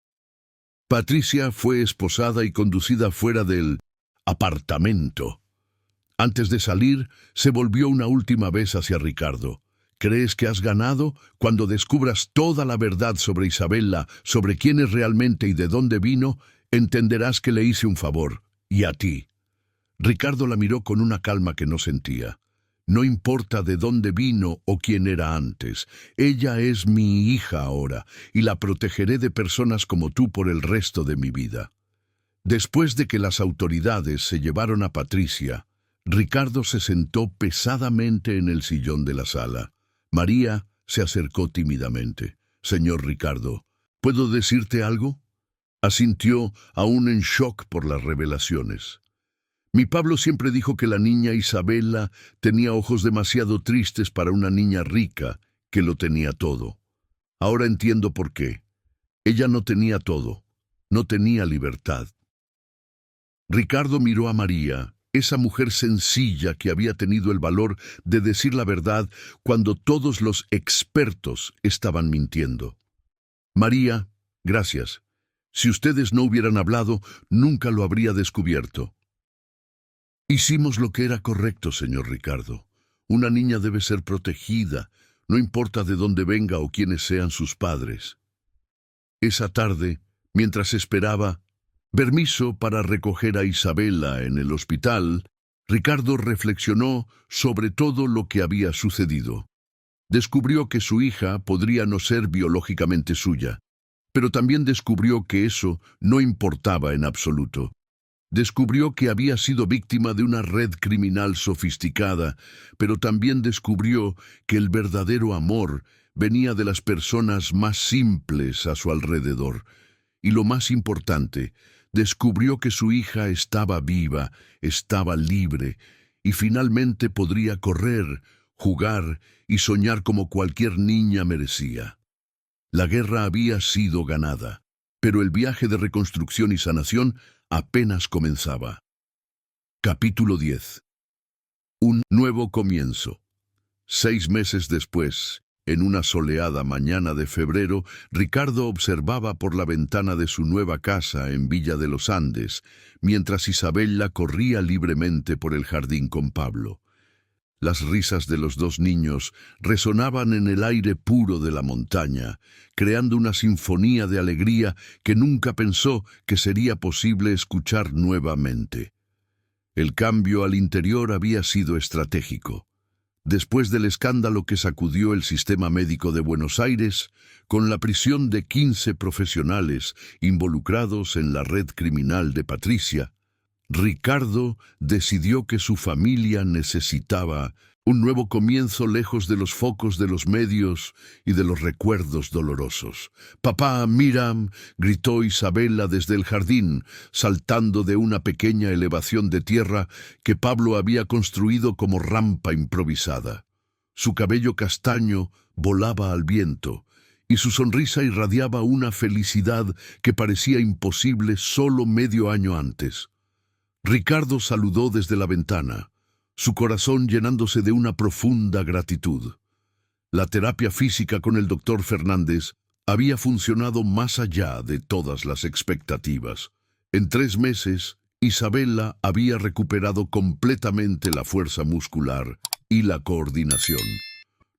Patricia fue esposada y conducida fuera del apartamento. Antes de salir, se volvió una última vez hacia Ricardo. ¿Crees que has ganado? Cuando descubras toda la verdad sobre Isabella, sobre quién es realmente y de dónde vino, entenderás que le hice un favor. Y a ti. Ricardo la miró con una calma que no sentía. No importa de dónde vino o quién era antes. Ella es mi hija ahora, y la protegeré de personas como tú por el resto de mi vida. Después de que las autoridades se llevaron a Patricia, Ricardo se sentó pesadamente en el sillón de la sala. María se acercó tímidamente. «Señor Ricardo, ¿puedo decirte algo?». Asintió, aún en shock por las revelaciones. «Mi Pablo siempre dijo que la niña Isabella tenía ojos demasiado tristes para una niña rica, que lo tenía todo. Ahora entiendo por qué. Ella no tenía todo, no tenía libertad». Ricardo miró a María, esa mujer sencilla que había tenido el valor de decir la verdad cuando todos los expertos estaban mintiendo. «María, gracias. Si ustedes no hubieran hablado, nunca lo habría descubierto». «Hicimos lo que era correcto, señor Ricardo. Una niña debe ser protegida, no importa de dónde venga o quiénes sean sus padres». Esa tarde, mientras esperaba permiso para recoger a Isabella en el hospital, Ricardo reflexionó sobre todo lo que había sucedido. Descubrió que su hija podría no ser biológicamente suya, pero también descubrió que eso no importaba en absoluto. Descubrió que había sido víctima de una red criminal sofisticada, pero también descubrió que el verdadero amor venía de las personas más simples a su alrededor. Y lo más importante, descubrió que su hija estaba viva, estaba libre, y finalmente podría correr, jugar y soñar como cualquier niña merecía. La guerra había sido ganada, pero el viaje de reconstrucción y sanación apenas comenzaba. Capítulo 10. Un nuevo comienzo. 6 meses después, en una soleada mañana de febrero, Ricardo observaba por la ventana de su nueva casa en Villa de los Andes, mientras Isabella corría libremente por el jardín con Pablo. Las risas de los 2 niños resonaban en el aire puro de la montaña, creando una sinfonía de alegría que nunca pensó que sería posible escuchar nuevamente. El cambio al interior había sido estratégico. Después del escándalo que sacudió el sistema médico de Buenos Aires, con la prisión de 15 profesionales involucrados en la red criminal de Patricia, Ricardo decidió que su familia necesitaba un nuevo comienzo lejos de los focos de los medios y de los recuerdos dolorosos. «Papá, mira», gritó Isabela desde el jardín, saltando de una pequeña elevación de tierra que Pablo había construido como rampa improvisada. Su cabello castaño volaba al viento, y su sonrisa irradiaba una felicidad que parecía imposible solo medio año antes. Ricardo saludó desde la ventana, su corazón llenándose de una profunda gratitud. La terapia física con el doctor Fernández había funcionado más allá de todas las expectativas. En 3 meses, Isabela había recuperado completamente la fuerza muscular y la coordinación.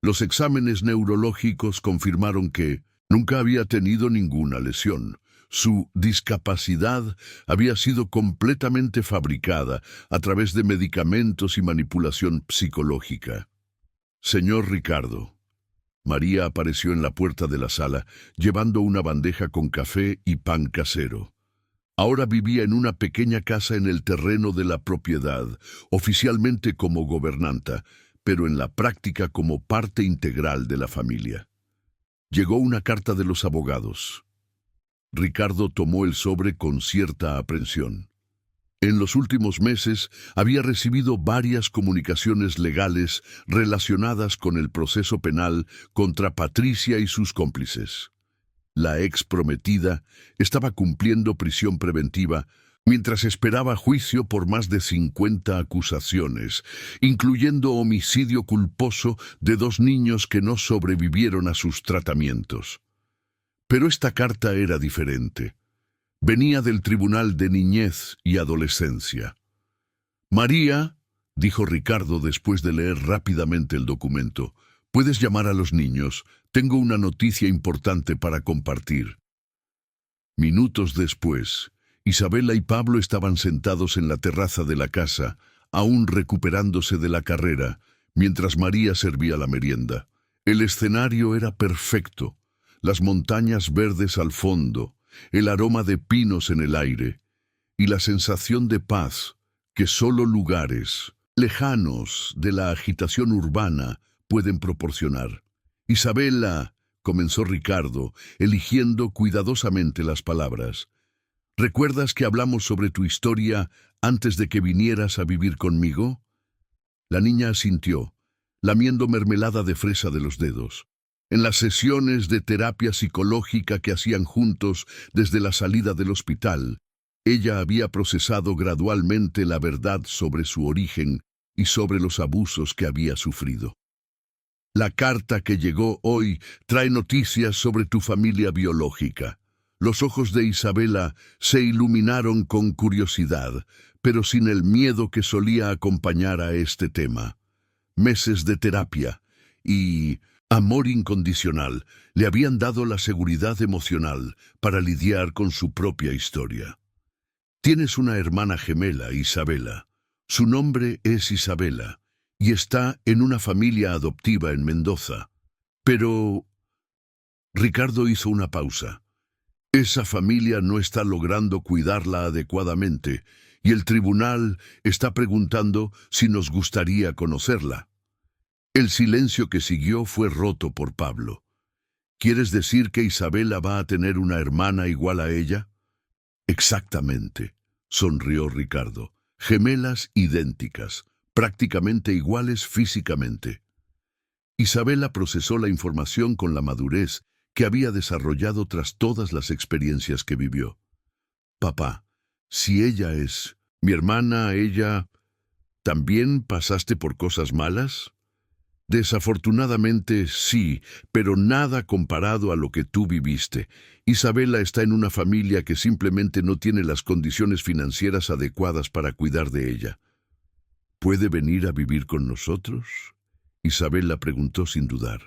Los exámenes neurológicos confirmaron que nunca había tenido ninguna lesión. Su discapacidad había sido completamente fabricada a través de medicamentos y manipulación psicológica. «Señor Ricardo». María apareció en la puerta de la sala, llevando una bandeja con café y pan casero. Ahora vivía en una pequeña casa en el terreno de la propiedad, oficialmente como gobernanta, pero en la práctica como parte integral de la familia. Llegó una carta de los abogados. Ricardo tomó el sobre con cierta aprensión. En los últimos meses había recibido varias comunicaciones legales relacionadas con el proceso penal contra Patricia y sus cómplices. La ex prometida estaba cumpliendo prisión preventiva mientras esperaba juicio por más de 50 acusaciones, incluyendo homicidio culposo de 2 niños que no sobrevivieron a sus tratamientos. Pero esta carta era diferente. Venía del Tribunal de Niñez y Adolescencia. «María», dijo Ricardo después de leer rápidamente el documento, «puedes llamar a los niños. Tengo una noticia importante para compartir». Minutos después, Isabela y Pablo estaban sentados en la terraza de la casa, aún recuperándose de la carrera, mientras María servía la merienda. El escenario era perfecto. Las montañas verdes al fondo, el aroma de pinos en el aire, y la sensación de paz que solo lugares lejanos de la agitación urbana pueden proporcionar. «Isabela», comenzó Ricardo, eligiendo cuidadosamente las palabras, «¿recuerdas que hablamos sobre tu historia antes de que vinieras a vivir conmigo?» La niña asintió, lamiendo mermelada de fresa de los dedos. En las sesiones de terapia psicológica que hacían juntos desde la salida del hospital, ella había procesado gradualmente la verdad sobre su origen y sobre los abusos que había sufrido. «La carta que llegó hoy trae noticias sobre tu familia biológica». Los ojos de Isabela se iluminaron con curiosidad, pero sin el miedo que solía acompañar a este tema. Meses de terapia y amor incondicional le habían dado la seguridad emocional para lidiar con su propia historia. «Tienes una hermana gemela, Isabela. Su nombre es Isabela y está en una familia adoptiva en Mendoza. Pero...» Ricardo hizo una pausa. «Esa familia no está logrando cuidarla adecuadamente y el tribunal está preguntando si nos gustaría conocerla». El silencio que siguió fue roto por Pablo. «¿Quieres decir que Isabela va a tener una hermana igual a ella?» «Exactamente», sonrió Ricardo. «Gemelas idénticas, prácticamente iguales físicamente». Isabela procesó la información con la madurez que había desarrollado tras todas las experiencias que vivió. «Papá, si ella es mi hermana, ella... ¿también pasaste por cosas malas?» «Desafortunadamente sí, pero nada comparado a lo que tú viviste. Isabela está en una familia que simplemente no tiene las condiciones financieras adecuadas para cuidar de ella». «¿Puede venir a vivir con nosotros?», Isabela preguntó sin dudar.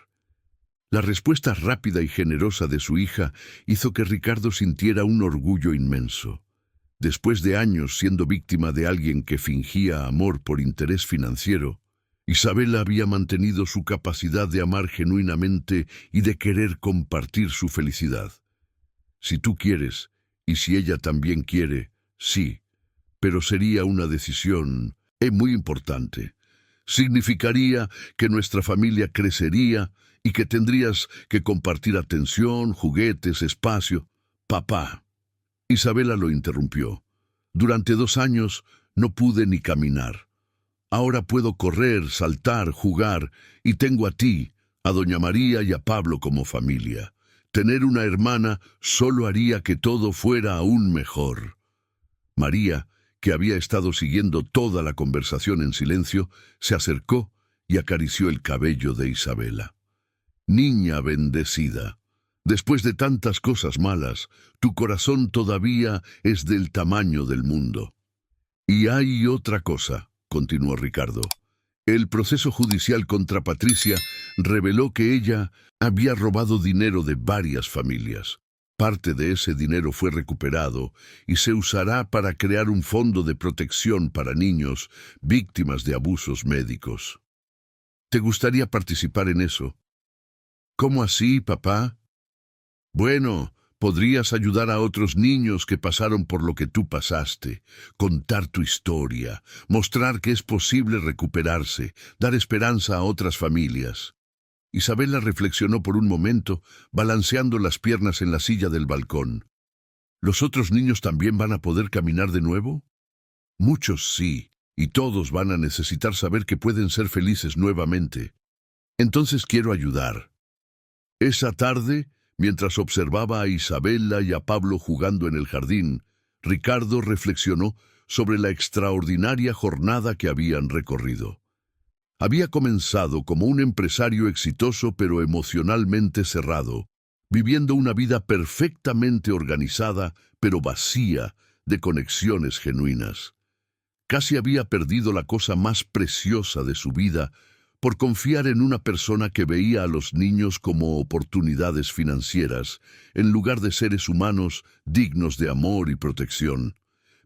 La respuesta rápida y generosa de su hija hizo que Ricardo sintiera un orgullo inmenso. Después de años siendo víctima de alguien que fingía amor por interés financiero, Isabela había mantenido su capacidad de amar genuinamente y de querer compartir su felicidad. Si tú quieres, y si ella también quiere, sí, pero sería una decisión muy importante. Significaría que nuestra familia crecería y que tendrías que compartir atención, juguetes, espacio. Papá. Isabela lo interrumpió. Durante 2 años no pude ni caminar. Ahora puedo correr, saltar, jugar, y tengo a ti, a doña María y a Pablo como familia. Tener una hermana solo haría que todo fuera aún mejor. María, que había estado siguiendo toda la conversación en silencio, se acercó y acarició el cabello de Isabela. Niña bendecida, después de tantas cosas malas, tu corazón todavía es del tamaño del mundo. Y hay otra cosa, continuó Ricardo. El proceso judicial contra Patricia reveló que ella había robado dinero de varias familias. Parte de ese dinero fue recuperado y se usará para crear un fondo de protección para niños víctimas de abusos médicos. ¿Te gustaría participar en eso? ¿Cómo así, papá? Bueno, podrías ayudar a otros niños que pasaron por lo que tú pasaste, contar tu historia, mostrar que es posible recuperarse, dar esperanza a otras familias. Isabela reflexionó por un momento, balanceando las piernas en la silla del balcón. ¿Los otros niños también van a poder caminar de nuevo? Muchos sí, y todos van a necesitar saber que pueden ser felices nuevamente. Entonces quiero ayudar. Esa tarde, mientras observaba a Isabela y a Pablo jugando en el jardín, Ricardo reflexionó sobre la extraordinaria jornada que habían recorrido. Había comenzado como un empresario exitoso pero emocionalmente cerrado, viviendo una vida perfectamente organizada pero vacía de conexiones genuinas. Casi había perdido la cosa más preciosa de su vida por confiar en una persona que veía a los niños como oportunidades financieras, en lugar de seres humanos dignos de amor y protección.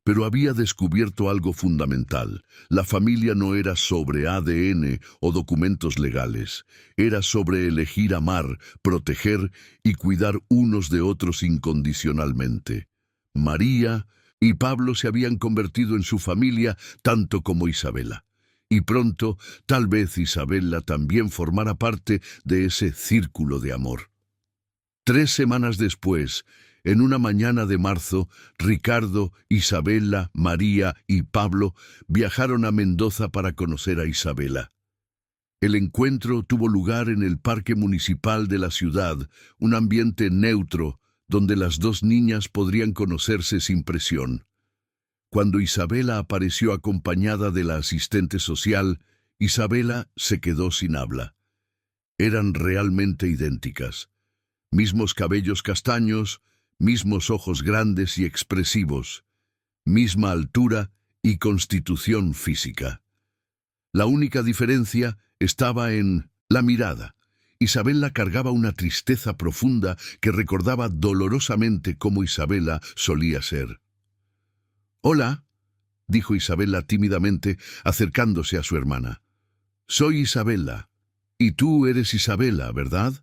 Pero había descubierto algo fundamental. La familia no era sobre ADN o documentos legales. Era sobre elegir amar, proteger y cuidar unos de otros incondicionalmente. María y Pablo se habían convertido en su familia tanto como Isabela. Y pronto, tal vez Isabela también formara parte de ese círculo de amor. 3 semanas después, en una mañana de marzo, Ricardo, Isabela, María y Pablo viajaron a Mendoza para conocer a Isabela. El encuentro tuvo lugar en el Parque Municipal de la ciudad, un ambiente neutro, donde las 2 niñas podrían conocerse sin presión. Cuando Isabela apareció acompañada de la asistente social, Isabela se quedó sin habla. Eran realmente idénticas. Mismos cabellos castaños, mismos ojos grandes y expresivos, misma altura y constitución física. La única diferencia estaba en la mirada. Isabela cargaba una tristeza profunda que recordaba dolorosamente cómo Isabela solía ser. «Hola», dijo Isabela tímidamente, acercándose a su hermana. «Soy Isabela. Y tú eres Isabela, ¿verdad?»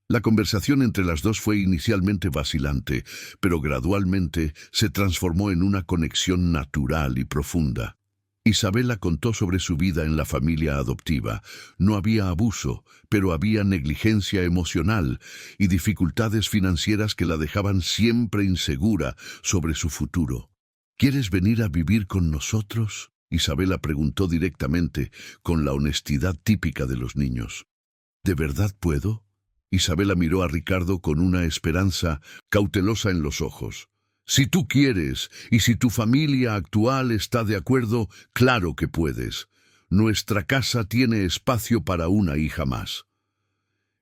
La conversación entre las dos fue inicialmente vacilante, pero gradualmente se transformó en una conexión natural y profunda. Isabela contó sobre su vida en la familia adoptiva. No había abuso, pero había negligencia emocional y dificultades financieras que la dejaban siempre insegura sobre su futuro. ¿Quieres venir a vivir con nosotros?, Isabela preguntó directamente, con la honestidad típica de los niños. ¿De verdad puedo? Isabela miró a Ricardo con una esperanza cautelosa en los ojos. Si tú quieres, y si tu familia actual está de acuerdo, claro que puedes. Nuestra casa tiene espacio para una hija más.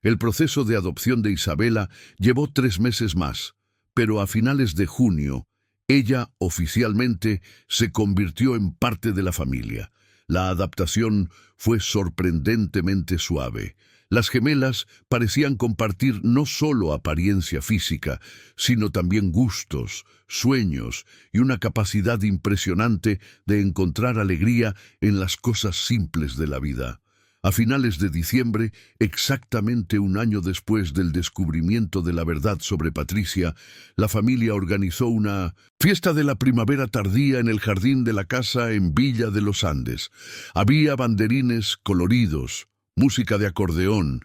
El proceso de adopción de Isabela llevó 3 meses más, pero a finales de junio, ella oficialmente se convirtió en parte de la familia. La adaptación fue sorprendentemente suave. Las gemelas parecían compartir no solo apariencia física, sino también gustos, sueños y una capacidad impresionante de encontrar alegría en las cosas simples de la vida. A finales de diciembre, exactamente un año después del descubrimiento de la verdad sobre Patricia, la familia organizó una fiesta de la primavera tardía en el jardín de la casa en Villa de los Andes. Había banderines coloridos, música de acordeón,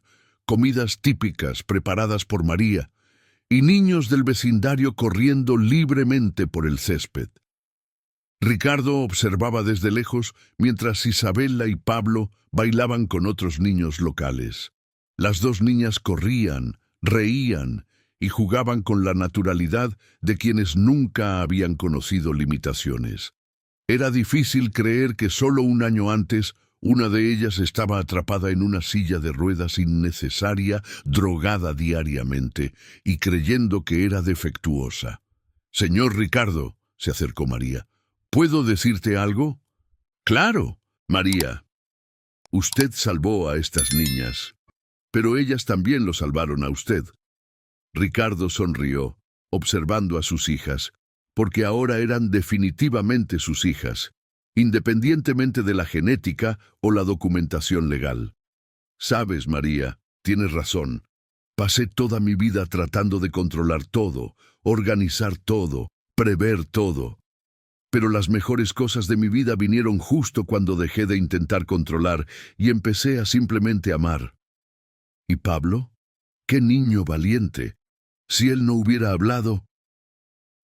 comidas típicas preparadas por María, y niños del vecindario corriendo libremente por el césped. Ricardo observaba desde lejos mientras Isabela y Pablo bailaban con otros niños locales. Las dos niñas corrían, reían y jugaban con la naturalidad de quienes nunca habían conocido limitaciones. Era difícil creer que solo un año antes una de ellas estaba atrapada en una silla de ruedas innecesaria, drogada diariamente y creyendo que era defectuosa. «Señor Ricardo», se acercó María, «¿puedo decirte algo?» «Claro, María. Usted salvó a estas niñas, pero ellas también lo salvaron a usted». Ricardo sonrió, observando a sus hijas, porque ahora eran definitivamente sus hijas, independientemente de la genética o la documentación legal. «Sabes, María, tienes razón. Pasé toda mi vida tratando de controlar todo, organizar todo, prever todo. Pero las mejores cosas de mi vida vinieron justo cuando dejé de intentar controlar y empecé a simplemente amar». ¿Y Pablo? ¡Qué niño valiente! Si él no hubiera hablado...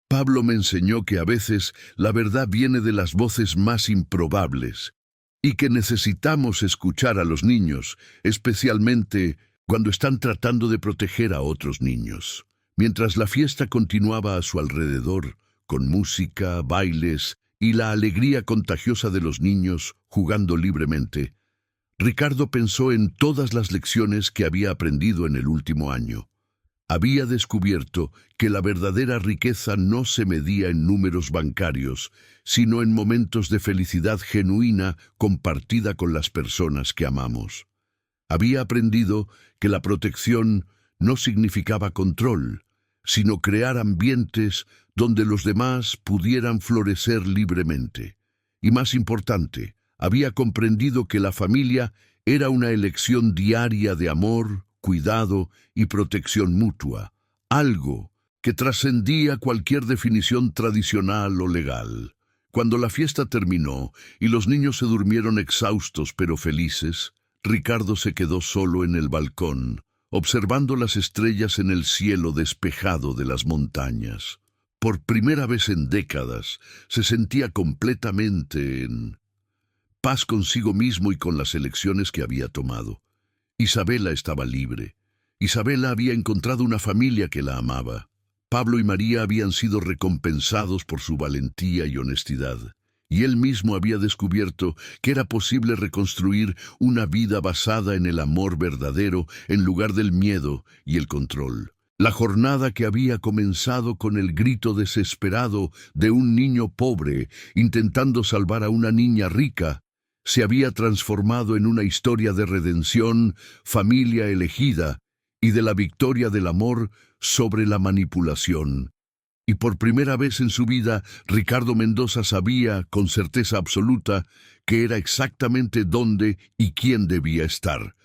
Pablo me enseñó que a veces la verdad viene de las voces más improbables y que necesitamos escuchar a los niños, especialmente cuando están tratando de proteger a otros niños. Mientras la fiesta continuaba a su alrededor, con música, bailes y la alegría contagiosa de los niños jugando libremente, Ricardo pensó en todas las lecciones que había aprendido en el último año. Había descubierto que la verdadera riqueza no se medía en números bancarios, sino en momentos de felicidad genuina compartida con las personas que amamos. Había aprendido que la protección no significaba control, sino crear ambientes donde los demás pudieran florecer libremente. Y más importante, había comprendido que la familia era una elección diaria de amor, cuidado y protección mutua, algo que trascendía cualquier definición tradicional o legal. Cuando la fiesta terminó y los niños se durmieron exhaustos pero felices, Ricardo se quedó solo en el balcón, observando las estrellas en el cielo despejado de las montañas. Por primera vez en décadas, se sentía completamente en paz consigo mismo y con las elecciones que había tomado. Isabela estaba libre. Isabela había encontrado una familia que la amaba. Pablo y María habían sido recompensados por su valentía y honestidad, y él mismo había descubierto que era posible reconstruir una vida basada en el amor verdadero en lugar del miedo y el control. La jornada que había comenzado con el grito desesperado de un niño pobre intentando salvar a una niña rica se había transformado en una historia de redención, familia elegida y de la victoria del amor sobre la manipulación. Y por primera vez en su vida, Ricardo Mendoza sabía con certeza absoluta que era exactamente dónde y quién debía estar.